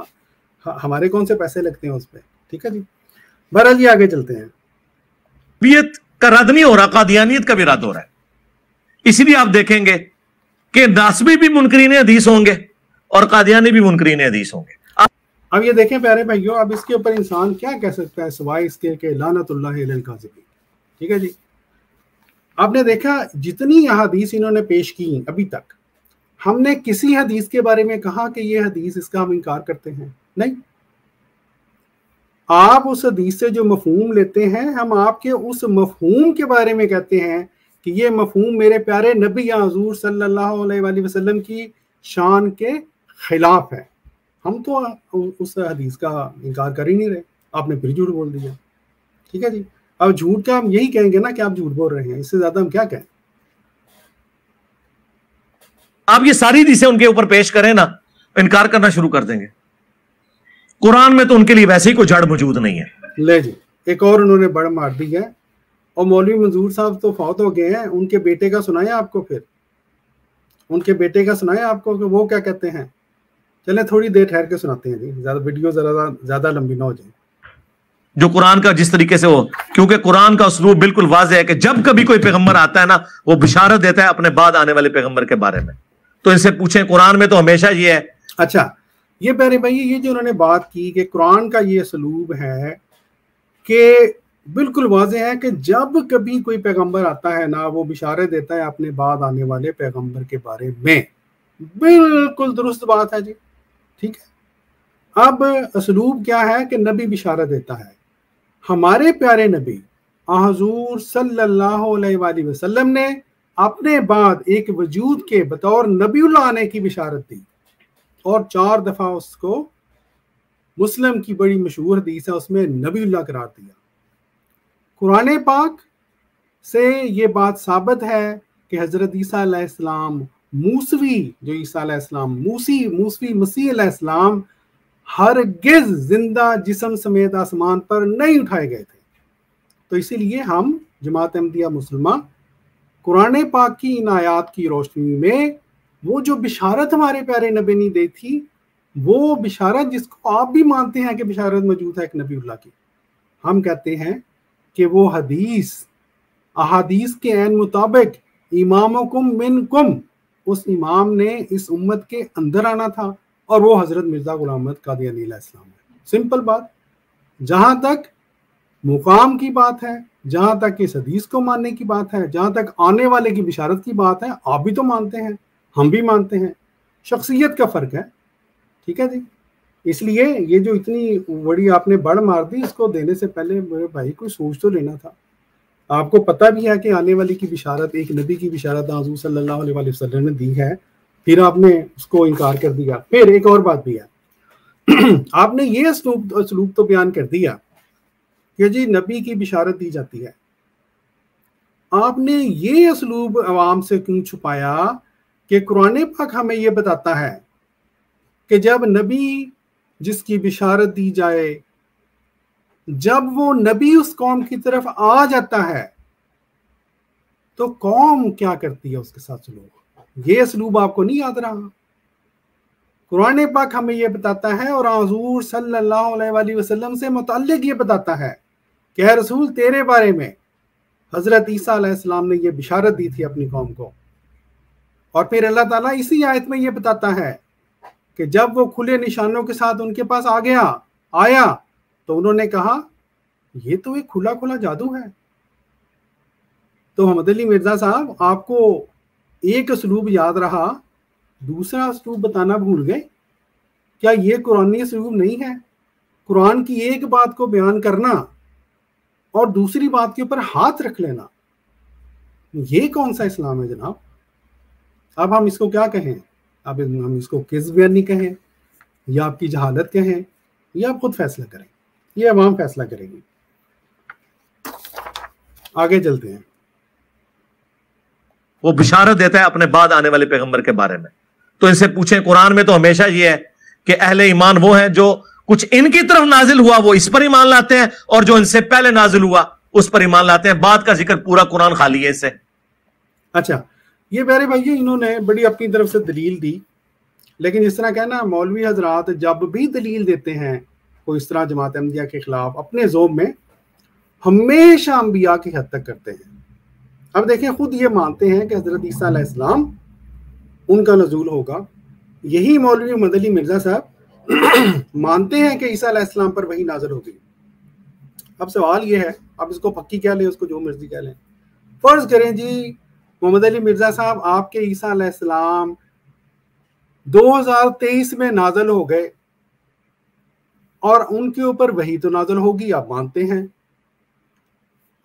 ہمارے کون سے پیسے لگتے ہیں اس پہ، ٹھیک ہے جی. بہرحال جی آگے چلتے ہیں. بیت کا رد نہیں ہو رہا، قادیانیت کا بھی رد ہو رہا ہے. اسی لیے آپ دیکھیں گے کہ ناسبی بھی منکرین حدیث ہوں گے اور قادیانی بھی منکرین حدیث ہوں گے. اب یہ دیکھیں پیارے بھائیو، اب اس کے اوپر انسان کیا کہہ سکتا ہے سوائے اس کے کہ لعنت اللہ علی الکاذبین، ٹھیک ہے جی. آپ نے دیکھا جتنی احادیث انہوں نے پیش کی ابھی تک، ہم نے کسی حدیث کے بارے میں کہا کہ یہ حدیث اس کا ہم انکار کرتے ہیں؟ نہیں. آپ اس حدیث سے جو مفہوم لیتے ہیں، ہم آپ کے اس مفہوم کے بارے میں کہتے ہیں کہ یہ مفہوم میرے پیارے نبی حضور صلی اللہ علیہ وآلہ وسلم کی شان کے خلاف ہے. ہم تو اس حدیث کا انکار کر ہی نہیں رہے، آپ نے پھر جھوٹ بول دیا، ٹھیک ہے جی. اب جھوٹ کا ہم یہی کہیں گے نا کہ آپ جھوٹ بول رہے ہیں، اس سے زیادہ ہم کیا کہیں. آپ یہ ساری حدیثیں ان کے اوپر پیش کریں نا، انکار کرنا شروع کر دیں گے. قرآن میں تو ان کے لیے ویسے ہی کوئی جڑ موجود نہیں ہے. لے جی ایک اور انہوں نے بڑھ مار دی ہے، اور مولوی منظور صاحب تو فوت ہو گئے ہیں، ان کے بیٹے کا سنائیں آپ کو، پھر ان کے بیٹے کا سنائیں آپ کو کہ وہ کیا کہتے ہیں. چلیں تھوڑی دیر ٹھہر کے سناتے ہیں جی، زیادہ ویڈیو زیادہ لمبی نہ ہو جائے. جو قرآن کا جس طریقے سے کیونکہ قرآن کا اسلوب بالکل واضح ہے کہ جب کبھی کوئی پیغمبر آتا ہے نا، وہ بشارت دیتا ہے اپنے بعد آنے والے پیغمبر کے بارے میں. تو ان سے پوچھیں، قرآن میں تو ہمیشہ یہ ہے. اچھا یہ پیارے بھائی، یہ جو انہوں نے بات کی کہ قرآن کا یہ اسلوب ہے کہ بالکل واضح ہے کہ جب کبھی کوئی پیغمبر آتا ہے نا، وہ بشارت دیتا ہے اپنے بعد آنے والے پیغمبر کے بارے میں. بالکل درست بات ہے جی، ٹھیک ہے. اب اسلوب کیا ہے کہ نبی بشارت دیتا ہے. ہمارے پیارے نبی حضور صلی اللہ علیہ وآلہ وسلم نے اپنے بعد ایک وجود کے بطور نبی اللہ آنے کی بشارت دی، اور 4 دفعہ اس کو مسلم کی بڑی مشہور حدیث ہے اس میں نبی اللہ قرار دیا. قرآن پاک سے یہ بات ثابت ہے کہ حضرت عیسیٰ علیہ السلام موسوی، جو عیسیٰ علیہ السلام موسوی مسیح علیہ السلام ہرگز زندہ جسم سمیت آسمان پر نہیں اٹھائے گئے تھے. تو اسی لیے ہم جماعت احمدیہ مسلمہ قرآن پاک کی ان آیات کی روشنی میں وہ جو بشارت ہمارے پیارے نبی نے دی تھی، وہ بشارت جس کو آپ بھی مانتے ہیں کہ بشارت موجود ہے ایک نبی اللہ کی، ہم کہتے ہیں کہ وہ حدیث احادیث کے عین مطابق امامکم منکم، اس امام نے اس امت کے اندر آنا تھا، اور وہ حضرت مرزا غلام احمد قادیانی علیہ السلام ہے۔ سمپل بات۔ جہاں تک مقام کی بات ہے، جہاں تک اس حدیث کو ماننے کی بات ہے، جہاں تک آنے والے کی بشارت کی بات ہے، آپ بھی تو مانتے ہیں، ہم بھی مانتے ہیں، شخصیت کا فرق ہے، ٹھیک ہے جی۔ اس لیے یہ جو اتنی بڑی آپ نے بڑھ مار دی، اس کو دینے سے پہلے میرے بھائی کو سوچ تو لینا تھا۔ آپ کو پتہ بھی ہے کہ آنے والی کی بشارت ایک نبی کی بشارت حضور صلی اللہ علیہ وآلہ وسلم نے دی ہے، پھر آپ نے اس کو انکار کر دیا۔ پھر ایک اور بات بھی ہے، آپ نے یہ اسلوب تو بیان کر دیا کہ جی نبی کی بشارت دی جاتی ہے، آپ نے یہ اسلوب عوام سے کیوں چھپایا کہ قرآن پاک ہمیں یہ بتاتا ہے کہ جب نبی جس کی بشارت دی جائے، جب وہ نبی اس قوم کی طرف آ جاتا ہے تو قوم کیا کرتی ہے اس کے ساتھ سلوک؟ یہ اسلوب آپ کو نہیں یاد رہا؟ قرآن پاک ہمیں یہ بتاتا ہے اور حضور صلی اللہ علیہ وآلہ وسلم سے متعلق یہ بتاتا ہے کہ اے رسول تیرے بارے میں حضرت عیسیٰ علیہ السلام نے یہ بشارت دی تھی اپنی قوم کو، اور پھر اللہ تعالیٰ اسی آیت میں یہ بتاتا ہے کہ جب وہ کھلے نشانوں کے ساتھ ان کے پاس آیا تو انہوں نے کہا یہ تو ایک کھلا کھلا جادو ہے۔ تو حمد علی مرزا صاحب آپ کو ایک اسلوب یاد رہا، دوسرا اسلوب بتانا بھول گئے؟ کیا یہ قرآنی اسلوب نہیں ہے؟ قرآن کی ایک بات کو بیان کرنا اور دوسری بات کے اوپر ہاتھ رکھ لینا، یہ کون سا اسلام ہے جناب؟ اب ہم اس کو کیا کہیں؟ اب ہم اس کو کذب بیانی کہیں، یا آپ کی جہالت کہیں، یا آپ خود فیصلہ کریں، یہ عوام فیصلہ کرے گی۔ آگے چلتے ہیں۔ وہ بشارت دیتا ہے اپنے بعد آنے والے پیغمبر کے بارے میں، تو ان سے پوچھیں قرآن میں تو ہمیشہ یہ ہے کہ اہل ایمان وہ ہیں جو کچھ ان کی طرف نازل ہوا وہ اس پر ایمان لاتے ہیں، اور جو ان سے پہلے نازل ہوا اس پر ایمان لاتے ہیں۔ بعد کا ذکر پورا قرآن خالی ہے اس سے۔ اچھا، یہ پیارے بھائی انہوں نے بڑی اپنی طرف سے دلیل دی، لیکن اس طرح کہنا مولوی حضرات جب بھی دلیل دیتے ہیں کوئی اس طرح جماعت احمدیہ کے خلاف اپنے ذوب میں ہمیشہ انبیاء کی حد تک کرتے ہیں۔ اب دیکھیں خود یہ مانتے ہیں کہ حضرت عیسیٰ علیہ السلام ان کا نزول ہوگا، یہی مولوی حمد علی مرزا صاحب مانتے ہیں کہ عیسیٰ علیہ السلام پر وحی نازل ہوگی۔ اب سوال یہ ہے، اب اس کو پکی کہہ لیں، اس کو جو مرضی کہہ لیں، فرض کریں جی محمد علی مرزا صاحب آپ کے عیسیٰ علیہ السلام 2023 میں نازل ہو گئے اور ان کے اوپر وحی تو نازل ہوگی، آپ مانتے ہیں۔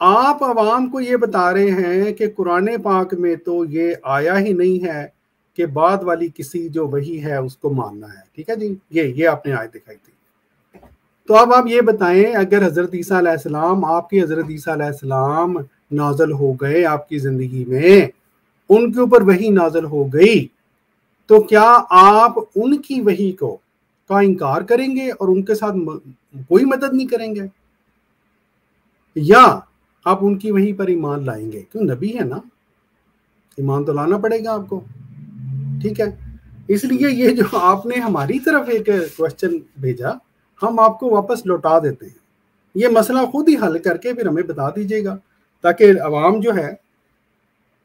آپ عوام کو یہ بتا رہے ہیں کہ قرآن پاک میں تو یہ آیا ہی نہیں ہے کہ بعد والی کسی جو وحی ہے اس کو ماننا ہے، ٹھیک ہے جی، یہ آپ نے آیت دکھائی تھی۔ تو اب آپ یہ بتائیں اگر حضرت عیسیٰ علیہ السلام آپ کی حضرت عیسیٰ علیہ السلام نازل ہو گئے آپ کی زندگی میں، ان کے اوپر وحی نازل ہو گئی، تو کیا آپ ان کی وحی کا انکار کریں گے اور ان کے ساتھ کوئی مدد نہیں کریں گے، یا آپ ان کی وحی پر ایمان لائیں گے؟ کیوں نبی ہے نا، ایمان تو لانا پڑے گا آپ کو، ٹھیک ہے۔ اس لیے یہ جو آپ نے ہماری طرف ایک کوشچن بھیجا ہم آپ کو واپس لوٹا دیتے ہیں، یہ مسئلہ خود ہی حل کر کے پھر ہمیں بتا دیجیے گا تاکہ عوام جو ہے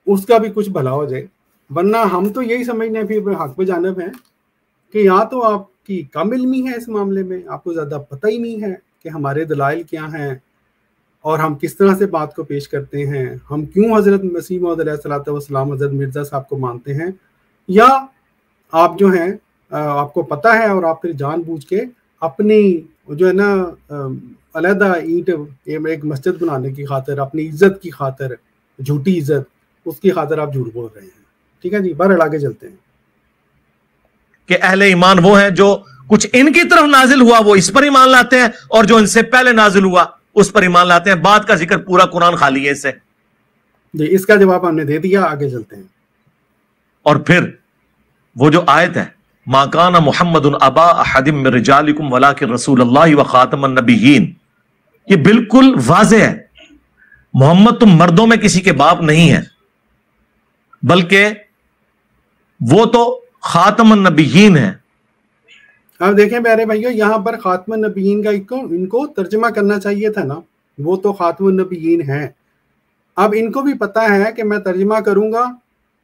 اس کا بھی کچھ بھلا ہو جائے، ورنہ ہم تو یہی سمجھنے پھر حق پہ جانب ہیں کہ یا تو آپ کی کم علمی ہے اس معاملے میں، آپ کو زیادہ پتہ ہی نہیں ہے کہ ہمارے دلائل کیا ہیں اور ہم کس طرح سے بات کو پیش کرتے ہیں، ہم کیوں حضرت مسیح موعود علیہ الصلوۃ والسلام حضرت مرزا صاحب کو مانتے ہیں، یا آپ جو ہیں آپ کو پتہ ہے اور آپ پھر جان بوجھ کے اپنی جو ہے نا علیحدہ اینٹ ایک مسجد بنانے کی خاطر، اپنی عزت کی خاطر، جھوٹی عزت، اس کی خاطر آپ جھوٹ بول رہے ہیں، ٹھیک ہے جی۔ بہرحال آگے چلتے ہیں کہ اہل ایمان وہ ہیں جو کچھ ان کی طرف نازل ہوا وہ اس پر ایمان لاتے ہیں، اور جو ان سے پہلے نازل ہوا اس پر ایمان لاتے ہیں۔ بعد کا ذکر پورا قرآن خالی ہے اس سے جی، اس کا جواب ہم نے دے دیا، آگے چلتے ہیں۔ اور پھر وہ جو آیت ہے ما کان محمد ابا احد من رجالکم ولکن رسول اللہ وخاتم النبیین، یہ بالکل واضح ہے، محمد تم مردوں میں کسی کے باپ نہیں ہے، بلکہ وہ تو خاتم النبیین ہے۔ اب دیکھیں پیارے بھائیو، یہاں پر خاتم النبیین کا ان کو ترجمہ کرنا چاہیے تھا نا، وہ تو خاتم النبیین ہیں۔ اب ان کو بھی پتا ہے کہ میں ترجمہ کروں گا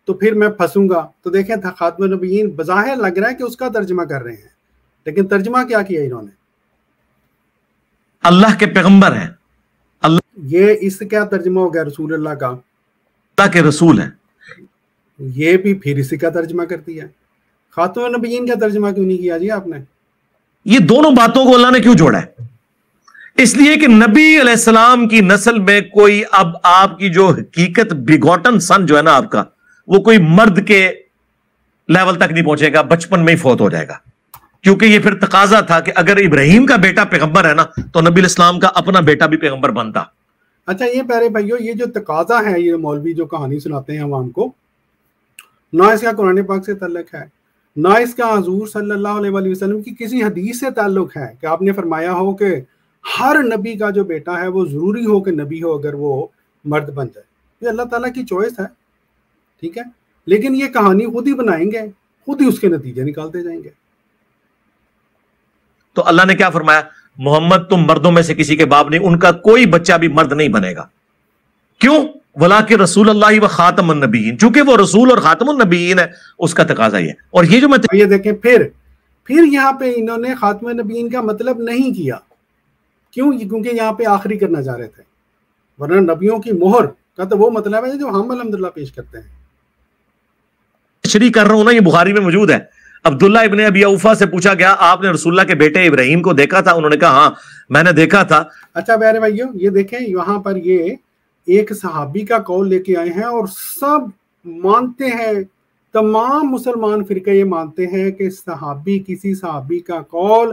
تو پھر میں پھنسوں گا. تو دیکھیں خاتم النبیین بظاہر لگ رہا ہے کہ اس کا ترجمہ کر رہے ہیں، لیکن ترجمہ کیا کیا انہوں نے؟ اللہ کے پیغمبر ہیں. یہ اس کیا ترجمہ ہو گیا رسول اللہ کا؟ اللہ کے رسول ہیں. یہ بھی پھر اسی کا ترجمہ کر دیا. خاتم النبیین کا ترجمہ کیوں نہیں کیا جی آپ نے؟ یہ دونوں باتوں کو اللہ نے کیوں جوڑا ہے؟ اس لیے کہ نبی علیہ السلام کی نسل میں کوئی اب آپ کی جو حقیقت بیگوٹن سن جو ہے نا آپ کا، وہ کوئی مرد کے لیول تک نہیں پہنچے گا، بچپن میں ہی فوت ہو جائے گا. کیونکہ یہ پھر تقاضا تھا کہ اگر ابراہیم کا بیٹا پیغمبر ہے نا تو نبی علیہ السلام کا اپنا بیٹا بھی پیغمبر بنتا. اچھا یہ پیارے بھائیو، یہ جو تقاضا ہے، یہ مولوی جو کہانی سناتے ہیں عوام کو، نہ اس کا قرآن پاک سے تعلق ہے، نہ اس کا حضور صلی اللہ علیہ وآلہ وسلم کی کسی حدیث سے تعلق ہے کہ آپ نے فرمایا ہو کہ ہر نبی کا جو بیٹا ہے وہ ضروری ہو کہ نبی ہو اگر وہ مرد بن جائے. یہ اللہ تعالیٰ کی چوائس ہے، ٹھیک ہے، لیکن یہ کہانی خود ہی بنائیں گے، خود ہی اس کے نتیجے نکالتے جائیں گے. تو اللہ نے کیا فرمایا؟ محمد تم مردوں میں سے کسی کے باپ نہیں، ان کا کوئی بچہ بھی مرد نہیں بنے گا. کیوں؟ وَلَٰكِن رسول اللہ و خاتم النبیین، چونکہ وہ رسول اور خاتم النبیین ہے، اس کا تقاضا یہ ہے. اور یہ جو میں یہ دیکھیں پھر یہاں پہ انہوں نے خاتم النبیین کا مطلب نہیں کیا. کیوں؟ کیونکہ یہاں پہ آخری کرنا چاہ رہے تھے، ورنہ نبیوں کی مہر کا تو وہ مطلب ہے جو ہم الحمدللہ پیش کرتے ہیں. تشریح کر رہا ہوں نا، یہ بخاری میں موجود ہے. عبداللہ ابن ابی اوفا سے پوچھا گیا آپ نے رسول اللہ کے بیٹے ابراہیم کو دیکھا تھا؟ انہوں نے کہا ہاں میں نے دیکھا تھا. اچھا پیارے بھائیو، یہ دیکھیں یہاں پر یہ ایک صحابی کا قول لے کے آئے ہیں اور سب مانتے ہیں، تمام مسلمان فرقے یہ مانتے ہیں کہ کسی صحابی کا قول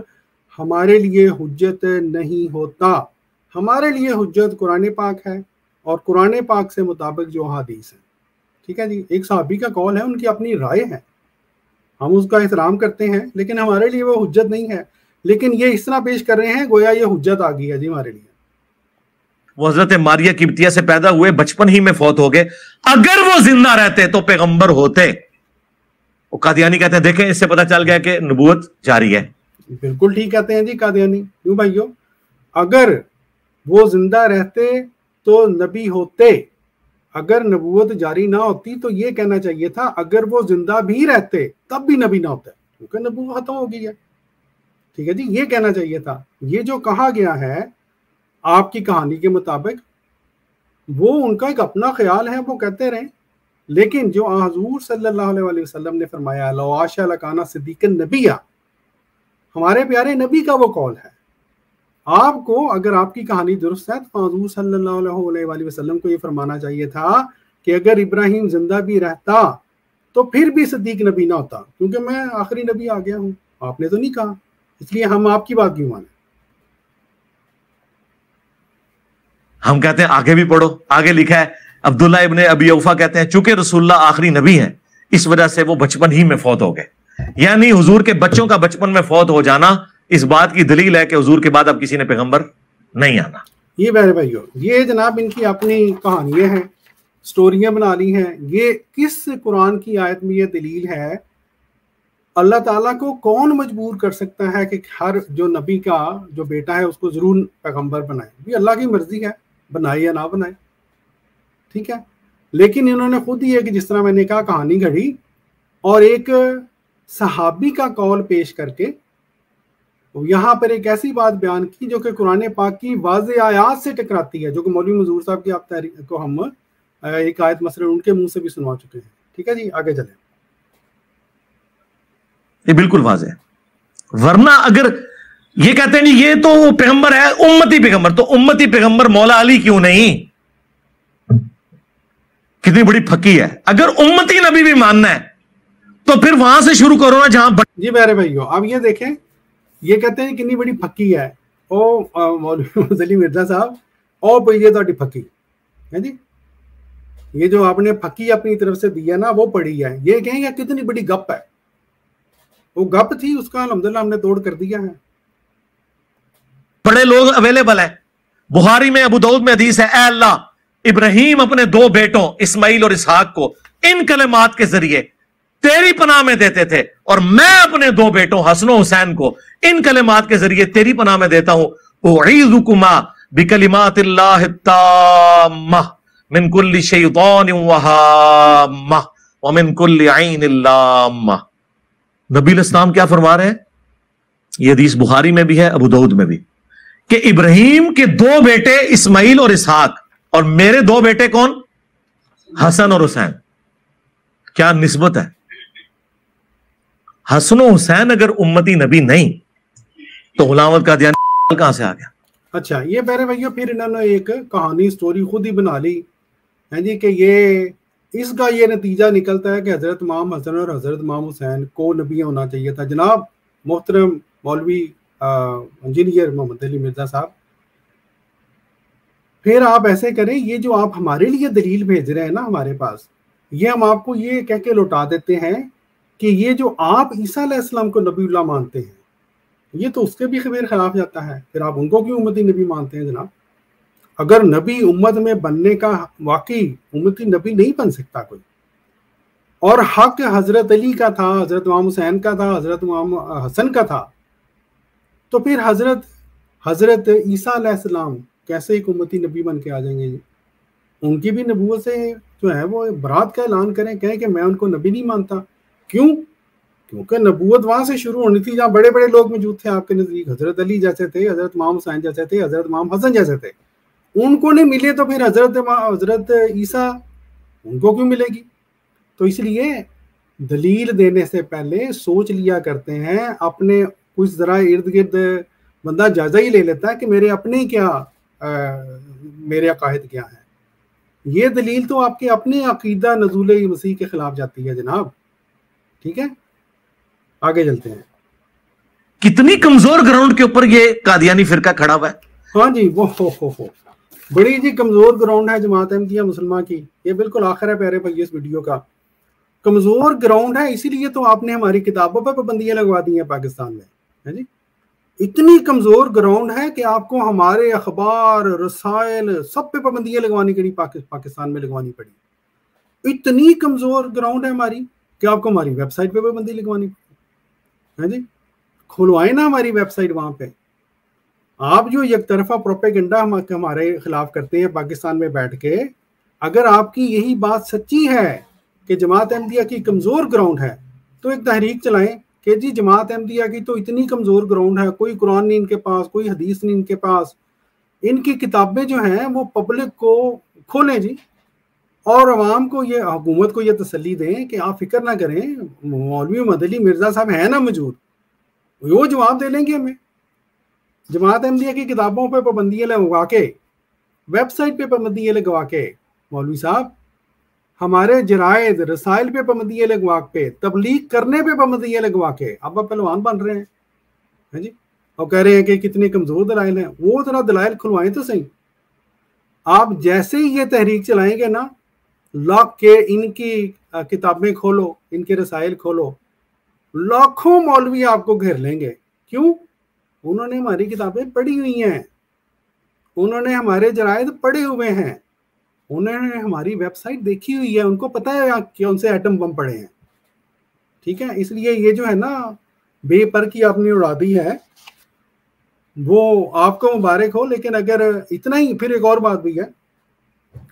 ہمارے لیے حجت نہیں ہوتا. ہمارے لیے حجت قرآن پاک ہے اور قرآن پاک سے مطابق جو حدیث ہے. ٹھیک ہے جی، ایک صحابی کا قول ہے، ان کی اپنی رائے ہے، ہم اس کا احترام کرتے ہیں، لیکن ہمارے لیے وہ حجت نہیں ہے. لیکن یہ اس طرح پیش کر رہے ہیں گویا یہ حجت آ گئی ہے جی ہمارے لیے. وہ حضرت ماریہ قبطیہ سے پیدا ہوئے، بچپن ہی میں فوت ہو گئے، اگر وہ زندہ رہتے تو پیغمبر ہوتے. وہ قادیانی کہتے ہیں دیکھیں اس سے پتہ چل گیا کہ نبوت جاری ہے. بالکل ٹھیک کہتے ہیں جی قادیانی. کیوں بھائیو؟ اگر وہ زندہ رہتے تو نبی ہوتے، اگر نبوت جاری نہ ہوتی تو یہ کہنا چاہیے تھا اگر وہ زندہ بھی رہتے تب بھی نبی نہ ہوتا، کیونکہ نبوت ختم ہو گئی ہے. ٹھیک ہے جی، یہ کہنا چاہیے تھا. یہ جو کہا گیا ہے آپ کی کہانی کے مطابق، وہ ان کا ایک اپنا خیال ہے، وہ کہتے رہیں، لیکن جو حضور صلی اللہ علیہ وآلہ وسلم نے فرمایا لو عاش لکان صدیقا نبیا، ہمارے پیارے نبی کا وہ قول ہے. آپ کو اگر آپ کی کہانی درست ہے تو حضور صلی اللہ علیہ وآلہ وسلم کو یہ فرمانا چاہیے تھا کہ اگر ابراہیم زندہ بھی رہتا تو پھر بھی صدیق نبی نہ ہوتا، کیونکہ میں آخری نبی آ گیا ہوں. آپ نے تو نہیں کہا، اس لیے ہم آپ کی بات کیوں مانیں؟ ہم کہتے ہیں آگے بھی پڑھو، آگے لکھا ہے عبداللہ ابن ابی اوفا کہتے ہیں چونکہ رسول اللہ آخری نبی ہیں اس وجہ سے وہ بچپن ہی میں فوت ہو گئے. یعنی حضور کے بچوں کا بچپن میں فوت ہو جانا اس بات کی دلیل ہے کہ حضور کے بعد اب کسی نے پیغمبر نہیں آنا. یہ میرے بھائیو، یہ جناب ان کی اپنی کہانیاں ہیں، سٹوریاں بنا لی ہیں. یہ کس قرآن کی آیت میں یہ دلیل ہے؟ اللہ تعالیٰ کو کون مجبور کر سکتا ہے کہ ہر جو نبی کا جو بیٹا ہے اس کو ضرور پیغمبر بنائے؟ بھی اللہ کی مرضی ہے، بنائے یا نہ بنائے. ٹھیک ہے، لیکن انہوں نے خود ہی ایک، جس طرح میں نے کہا، کہانی گھڑی اور ایک صحابی کا قول پیش کر کے یہاں پر ایک ایسی بات بیان کی جو کہ قرآن پاک کی واضح آیات سے ٹکراتی ہے، جو کہ مولوی منظور صاحب کی آپ تحریر کو ہم ایک آیت مثلا ان کے منہ سے بھی سنوا چکے ہیں. ٹھیک ہے جی، آگے چلیں. یہ بالکل واضح ہے. ورنہ اگر یہ کہتے ہیں نہیں یہ تو وہ پیغمبر ہے امتی پیغمبر، تو امتی پیغمبر مولا علی کیوں نہیں؟ کتنی بڑی پھکی ہے. اگر امتی نبی بھی ماننا ہے تو پھر وہاں سے شروع کرو نا جہاں جی میرے بھائیو. اب یہ دیکھیں، یہ کہتے ہیں کتنی بڑی پھکی ہے. او مولوی فضلی مرزا صاحب، او پہ یہ تو پھکی ہے جی، یہ جو آپ نے پھکی اپنی طرف سے دی ہے نا وہ پڑی ہے. یہ کہیں گے کتنی بڑی گپ ہے، وہ گپ تھی، اس کا الحمدللہ ہم نے توڑ کر دیا ہے. بڑے لوگ اویلیبل ہیں. بخاری میں، ابو داؤد میں حدیث ہے، اے اللہ ابراہیم اپنے دو بیٹوں اسماعیل اور اسحاق کو ان کلمات کے ذریعے تیری پناہ میں دیتے تھے، اور میں اپنے دو بیٹوں حسن و حسین کو ان کلمات کے ذریعے تیری پناہ میں دیتا ہوں. اعیذکما بکلمات اللہ التامہ من کل شیطان وہامہ. وَمِن كُلِّ عَيْنٍ لَامَّةٍ. نبی علیہ السلام کیا فرما رہے ہیں؟ یہ حدیث بخاری میں بھی ہے، ابو داؤد میں بھی، کہ ابراہیم کے 2 بیٹے اسماعیل اور اسحاق، اور میرے 2 بیٹے کون؟ حسن اور حسین. کیا نسبت ہے؟ حسن و حسین اگر امتی نبی نہیں تو غلام احمد قادیانی کہاں سے آ گیا؟ اچھا، یہ پیارے بھائیوں پھر انہوں نے ایک کہانی سٹوری خود ہی بنا لی ہے جی، کہ یہ اس کا یہ نتیجہ نکلتا ہے کہ حضرت امام حسن اور حضرت امام حسین کو نبی ہونا چاہیے تھا. جناب محترم مولوی انجینئر محمد علی مرزا صاحب، پھر آپ ایسے کریں، یہ جو آپ ہمارے لیے دلیل بھیج رہے ہیں نا ہمارے پاس، یہ ہم آپ کو یہ کہہ کے لوٹا دیتے ہیں کہ یہ جو آپ عیسیٰ علیہ السلام کو نبی اللہ مانتے ہیں، یہ تو اس کے بھی خلاف جاتا ہے. پھر آپ ان کو کیوں امتی نبی مانتے ہیں جناب؟ اگر نبی امت میں بننے کا واقعی امتی نبی نہیں بن سکتا کوئی، اور حق حضرت علی کا تھا، حضرت امام حسین کا تھا، حضرت امام حسن کا تھا، تو پھر حضرت عیسیٰ علیہ السلام کیسے ایک امتی نبی بن کے آ جائیں گے؟ ان کی بھی نبوت سے جو ہے وہ برات کا اعلان کریں، کہیں کہ میں ان کو نبی نہیں مانتا. کیوں؟ کیونکہ نبوت وہاں سے شروع ہونی تھی جہاں بڑے بڑے لوگ موجود تھے آپ کے نزدیک. حضرت علی جیسے تھے، حضرت امام حسین جیسے تھے، حضرت امام حسن جیسے تھے. ان کو نہیں ملے تو پھر حضرت عیسیٰ ان کو کیوں ملے گی؟ تو اس لیے دلیل دینے سے پہلے سوچ لیا کرتے ہیں، اپنے کچھ ذرا ارد گرد بندہ جائزہ ہی لے لیتا ہے کہ میرے اپنے کیا میرے عقائد کیا ہیں. یہ دلیل تو آپ کے اپنے عقیدہ نزول مسیح کے خلاف جاتی ہے جناب. ٹھیک ہے، آگے چلتے ہیں. کتنی کمزور گراؤنڈ کے اوپر یہ قادیانی فرقہ کھڑا ہوا ہے. ہاں جی، وہ بڑی جی کمزور گراؤنڈ ہے جماعت احمدیہ مسلمہ کی. یہ بالکل آخر ہے پیارے بھائی اس ویڈیو کا. کمزور گراؤنڈ ہے، اسی لیے تو آپ نے ہماری کتابوں پر پابندیاں لگوا دی ہیں پاکستان میں، ہے جی. اتنی کمزور گراؤنڈ ہے کہ آپ کو ہمارے اخبار، رسائل سب پہ پابندیاں لگوانی پڑی، پاکستان میں لگوانی پڑی. اتنی کمزور گراؤنڈ ہے ہماری کہ آپ کو ہماری ویب سائٹ پہ پابندی لگوانی پڑی. ہے جی، کھلوائیں نا ہماری ویب سائٹ وہاں پہ. آپ جو یک طرفہ پروپیگنڈا ہمارے خلاف کرتے ہیں پاکستان میں بیٹھ کے، اگر آپ کی یہی بات سچی ہے کہ جماعت احمدیہ کی کمزور گراؤنڈ ہے تو ایک تحریک چلائیں کہ جی جماعت احمدیہ کی تو اتنی کمزور گراؤنڈ ہے، کوئی قرآن نہیں ان کے پاس، کوئی حدیث نہیں ان کے پاس. ان کی کتابیں جو ہیں وہ پبلک کو کھولیں جی، اور عوام کو یہ، حکومت کو یہ تسلی دیں کہ آپ فکر نہ کریں، مولوی محمد علی مرزا صاحب ہیں نا موجود، وہ جواب دے لیں گے ہمیں. جماعت احمدیہ کی کتابوں پہ پابندیاں لگوا کے، ویب سائٹ پہ پابندیاں لگوا کے، مولوی صاحب ہمارے جرائد رسائل پہ پابندیاں لگوا کے، تبلیغ کرنے پہ پابندیاں لگوا کے اب آپ پہلوان بن رہے ہیں جی، اور کہہ رہے ہیں کہ کتنے کمزور دلائل ہیں. وہ ذرا دلائل کھلوائیں تو صحیح. آپ جیسے ہی یہ تحریک چلائیں گے نا، لاکھ کے ان کی کتابیں کھولو، ان کے رسائل کھولو، لاکھوں مولوی آپ کو گھیر لیں گے. کیوں؟ انہوں نے ہماری کتابیں پڑھی ہوئی ہیں، انہوں نے ہمارے جرائد پڑھے ہوئے ہیں، انہوں نے ہماری ویب سائٹ دیکھی ہوئی ہے، ان کو پتہ ہے کہ ان سے ایٹم بم پڑے ہیں. ٹھیک ہے، اس لیے یہ جو ہے نا بے پر کی آپ نے اڑا دی ہے، وہ آپ کو مبارک ہو. لیکن اگر اتنا ہی، پھر ایک اور بات بھی ہے،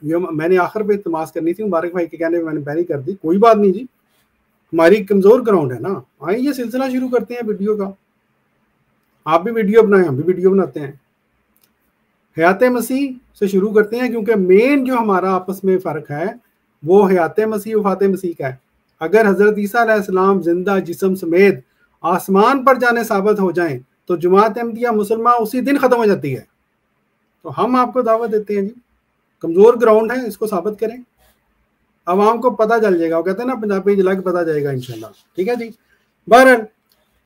یہ میں نے آخر پہ التماس کرنی تھی، مبارک بھائی کے کہنے میں نے پہلے کر دی. کوئی بات نہیں جی، ہماری کمزور گراؤنڈ ہے نا. آئیں یہ سلسلہ شروع کرتے ہیں ویڈیو کا. آپ بھی ویڈیو بنائیں، ہم بھی ویڈیو بناتے ہیں. حیات مسیح سے شروع کرتے ہیں، کیونکہ مین جو ہمارا آپس میں فرق ہے وہ حیات مسیح وفات مسیح کا ہے. اگر حضرت عیسیٰ علیہ السلام زندہ جسم سمیت آسمان پر جانے ثابت ہو جائیں تو جماعت احمدیہ مسلمہ اسی دن ختم ہو جاتی ہے. تو ہم آپ کو دعوت دیتے ہیں جی، کمزور گراؤنڈ ہے، اس کو ثابت کریں، عوام کو پتہ چل جائے گا. وہ کہتے ہیں نا پنجابی جلا کے پتہ جائے گا انشاءاللہ. ٹھیک ہے جی. بہرحال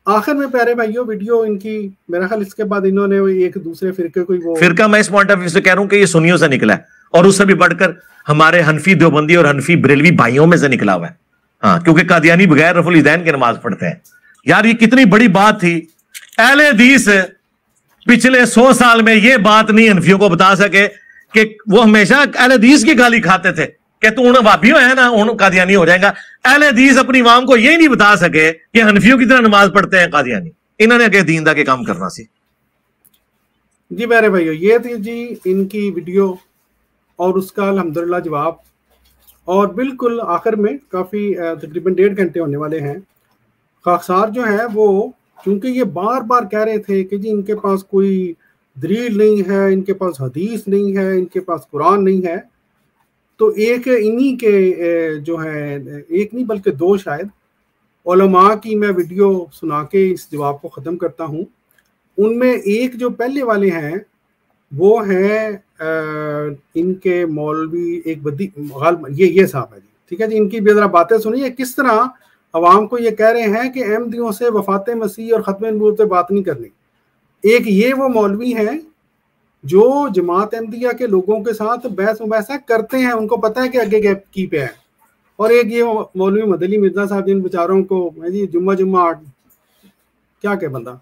آخر میں پیارے بھائیوں ویڈیو ان کی، میرا خیال اس کے بعد انہوں نے ایک دوسرے فرقے کو، وہ فرقہ میں اس پوائنٹ آف ویو سے کہہ رہا ہوں کہ یہ سنیوں سے نکلا ہے، اور اس سے بھی بڑھ کر ہمارے حنفی دیوبندی اور حنفی بریلوی بھائیوں میں سے نکلا ہوا ہے. ہاں، کیونکہ قادیانی بغیر رفع الیدین کی نماز پڑھتے ہیں. یار یہ کتنی بڑی بات تھی. اہل حدیث پچھلے 100 سال میں یہ بات نہیں حنفیوں کو بتا سکے کہ وہ ہمیشہ اہل حدیث کی گالی کھاتے تھے کہ تو انہیں وابی ہے نا، ان قادیانی ہو جائے گا. اہل حدیث اپنی عوام کو یہ نہیں بتا سکے کہ حنفیوں کی طرح نماز پڑھتے ہیں قادیانی. انہوں نے کہ دین دا کے کام کرنا سی. جی میرے بھائیو، یہ تھی جی ان کی ویڈیو اور اس کا الحمدللہ جواب. اور بالکل آخر میں کافی تقریباً 1.5 گھنٹے ہونے والے ہیں. خاکسار جو ہے وہ چونکہ یہ بار بار کہہ رہے تھے کہ جی ان کے پاس کوئی دلیل نہیں ہے, ان کے پاس حدیث نہیں ہے, ان کے پاس قرآن نہیں ہے, تو ایک انہی کے جو ہے ایک نہیں بلکہ 2 شاید علماء کی میں ویڈیو سنا کے اس جواب کو ختم کرتا ہوں. ان میں ایک جو پہلے والے ہیں وہ ہیں ان کے مولوی ایک بدی یہ صاحب ہے جی, ٹھیک ہے جی. ان کی بھی ذرا باتیں سنیے کس طرح عوام کو یہ کہہ رہے ہیں کہ احمدیوں سے وفات مسیح اور ختم نبوت پہ بات نہیں کرنی. ایک یہ وہ مولوی ہیں جو جماعت احمدیہ کے لوگوں کے ساتھ بحث مباحثہ کرتے ہیں, ان کو پتہ ہے کہ آگے کی پہ ہے. اور ایک یہ مولوی مدلی مرزا صاحب جن بیچاروں کو جی جمعہ کیا کہ بندہ.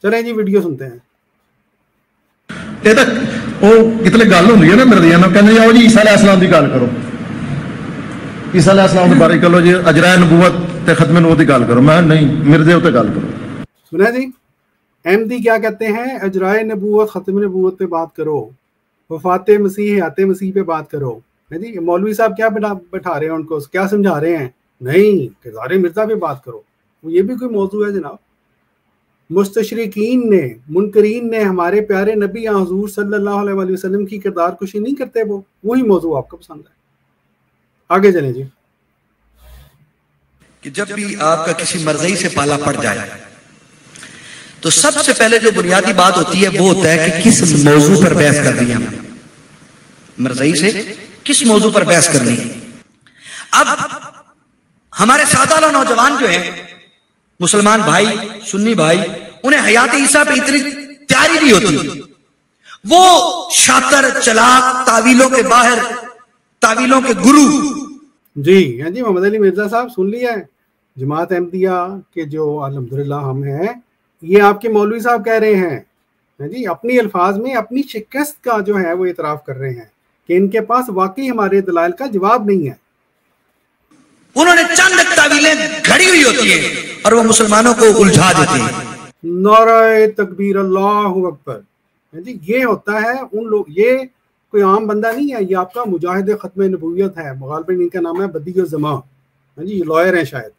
چلیں جی ویڈیو سنتے ہیں. یہ تک وہ کتنے گل ہوندی ہے نا مردیاں نال, کہندے آؤ جی عیسیٰ علیہ السلام دی گل کرو, عیسیٰ علیہ السلام دے بارے کرو جی اجرائے نبوت تے ختم نبوت دی گل کرو. میں نہیں, مرزے تے گل کرو. سنا جی احمدی کیا کہتے ہیں, اجرائے نبوت ختم نبوت پہ بات کرو, وفات مسیح حیات مسیح پہ بات کرو. جی مولوی صاحب کیا بٹھا رہے ہیں ان کو, کیا سمجھا رہے ہیں, نہیں کردار مرزا پہ بات کرو. یہ بھی کوئی موضوع ہے جناب. مستشرقین نے منکرین نے ہمارے پیارے نبی حضور صلی اللہ علیہ وآلہ وسلم کی کردار کشی نہیں کرتے, وہی موضوع آپ کو پسند ہے. آگے چلیں جی. کہ جب بھی آپ کا کسی مرضی سے پالا پڑ جائے تو سب سے پہلے جو بنیادی بات ہوتی ہے وہ ہوتا ہے کہ کس موضوع پر بحث کر رہی ہیں, مرضی سے کس موضوع پر بحث کرنی ہے. اب ہمارے سادہ والا نوجوان جو ہیں مسلمان بھائی سنی بھائی, انہیں حیات عیسیٰ پہ اتنی تیاری نہیں ہوتی. وہ شاطر چلاک تعویلوں کے باہر, تعویلوں کے گرو. جی جی محمد علی مرزا صاحب سن لیا ہے, جماعت احمدیہ کے جو الحمدللہ ہم ہیں, یہ آپ کے مولوی صاحب کہہ رہے ہیں جی اپنی الفاظ میں اپنی شکست کا جو ہے وہ اعتراف کر رہے ہیں کہ ان کے پاس واقعی ہمارے دلائل کا جواب نہیں ہے. انہوں نے چند تعویلیں گھڑی ہوئی ہوتی ہیں اور وہ مسلمانوں کو الجھا دیتے ہیں. نعرہ تکبیر اللہ اکبر. جی یہ ہوتا ہے ان لوگ, یہ کوئی عام بندہ نہیں ہے, یہ آپ کا مجاہد ختم نبوت ہے. غالباً ان کا نام ہے بدیع الزمان. جی یہ لائر ہیں شاید,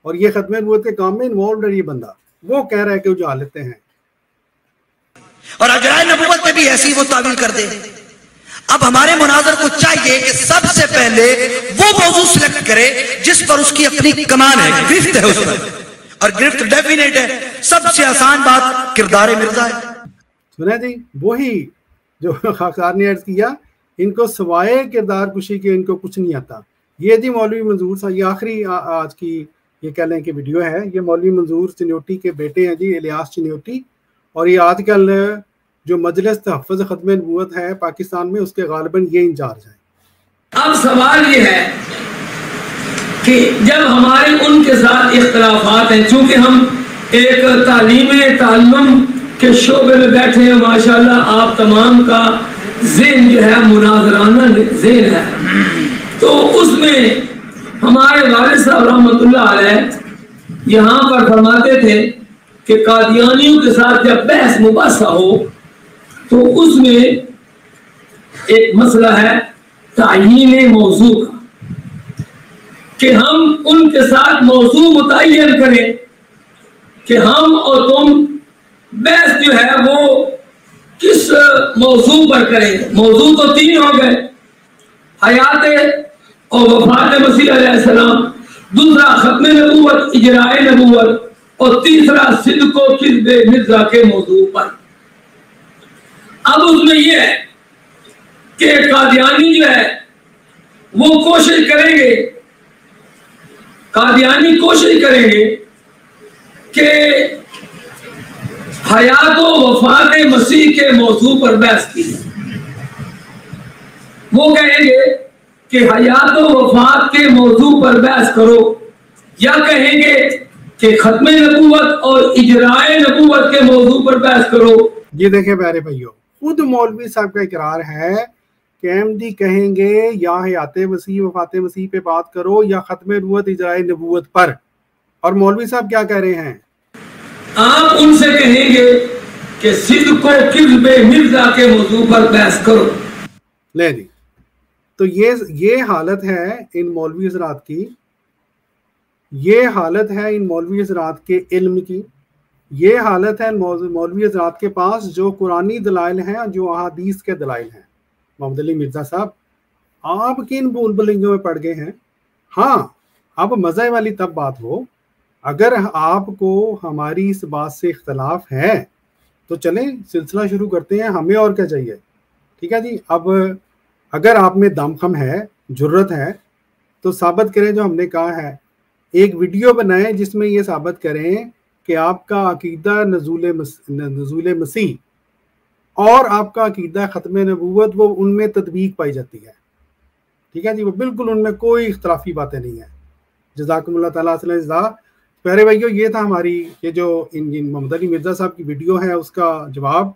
اور یہ ختم نبوت کے کام میں انوالوڈ ہے. یہ بندہ وہ کہہ رہا ہے کہ اجھال لیتے ہیں, اور اجرائے نبوت میں بھی ایسی وہ تعویل کر دے. اب ہمارے مناظر کو چاہیے کہ سب سے پہلے وہ موضوع سلیکٹ کرے جس پر اس کی اپنی کمان ہے, گرفت ہے اس پر, اور گرفت ڈیفینیٹ ہے. سب سے آسان بات کردار مرزا ہے. سنا جی وہی جو خاکسار نے عرض کیا, ان کو سوائے کردار کشی کے ان کو کچھ نہیں آتا. یہ جی مولوی منظور صاحب, یہ آخری آج کی یہ کہہ لیں کہ ویڈیو ہے. یہ مولوی منظور چنیوٹی کے بیٹے ہیں جی, الیاس چنیوٹی, اور یہ آج کل جو مجلس تحفظ ختم نبوت ہے پاکستان میں, اس کے غالباً یہ انچارج ہیں. اب سوال یہ ہے کہ جب ہمارے ان کے ساتھ اختلافات ہیں, چونکہ ہم ایک تعلیم کے شعبے میں بیٹھے ہیں, ماشاءاللہ آپ تمام کا ذہن جو ہے مناظرانہ ذہن ہے, تو اس میں ہمارے والد صاحب رحمۃ اللہ علیہ یہاں پر فرماتے تھے کہ قادیانیوں کے ساتھ جب بحث مباحثہ ہو تو اس میں ایک مسئلہ ہے تعیین موضوع کا, کہ ہم ان کے ساتھ موضوع متعین کریں کہ ہم اور تم بحث جو ہے وہ کس موضوع پر کریں. موضوع تو 3 ہو گئے, حیات اور وفات مسیح علیہ السلام, دوسرا ختم نبوت اجرائے نبوت, اور تیسرا صدق و کذب مرزا کے موضوع پر. اب اس میں یہ ہے کہ قادیانی جو ہے وہ کوشش کریں گے, قادیانی کوشش کریں گے کہ حیات و وفات مسیح کے موضوع پر بحث کی. وہ کہیں گے کہ حیات و وفات کے موضوع پر بحث کرو, یا کہیں گے کہ ختم نبوت اور اجرائے نبوت کے موضوع پر بحث کرو. یہ دیکھیں پیارے بھائیو, خود مولوی صاحب کا اقرار ہے کہ احمدی کہیں گے یا حیات مسیح وفات مسیح پہ بات کرو یا ختم نبوت اجرائے نبوت پر, اور مولوی صاحب کیا کہہ رہے ہیں, آپ ان سے کہیں گے کہ صدق و کذب مرزا کے موضوع پر بحث کرو. لے جی, تو یہ حالت ہے ان مولوی حضرات کی، یہ حالت ہے ان مولوی حضرات کے علم کی، یہ حالت ہے مولوی حضرات کے پاس جو قرآنی دلائل ہیں، جو احادیث کے دلائل ہیں۔ محمد علی مرزا صاحب، آپ کن بھول بھلیوں میں پڑ گئے ہیں؟ ہاں، اب مزے والی تب بات ہو، اگر آپ کو ہماری اس بات سے اختلاف ہے تو چلیں سلسلہ شروع کرتے ہیں، ہمیں اور کیا چاہیے، ٹھیک ہے جی۔ اب اگر آپ میں دم خم ہے، جرت ہے، تو ثابت کریں جو ہم نے کہا ہے، ایک ویڈیو بنائیں جس میں یہ ثابت کریں کہ آپ کا عقیدہ نزول مسیح اور آپ کا عقیدہ ختم نبوت وہ ان میں تطبیق پائی جاتی ہے، ٹھیک ہے جی، وہ بالکل ان میں کوئی اختلافی باتیں نہیں ہیں۔ جزاکم اللہ تعالیٰ صلی اللہ علیہ وسلم۔ پیارے بھائیو، یہ تھا ہماری یہ جو محمد علی مرزا صاحب کی ویڈیو ہے اس کا جواب۔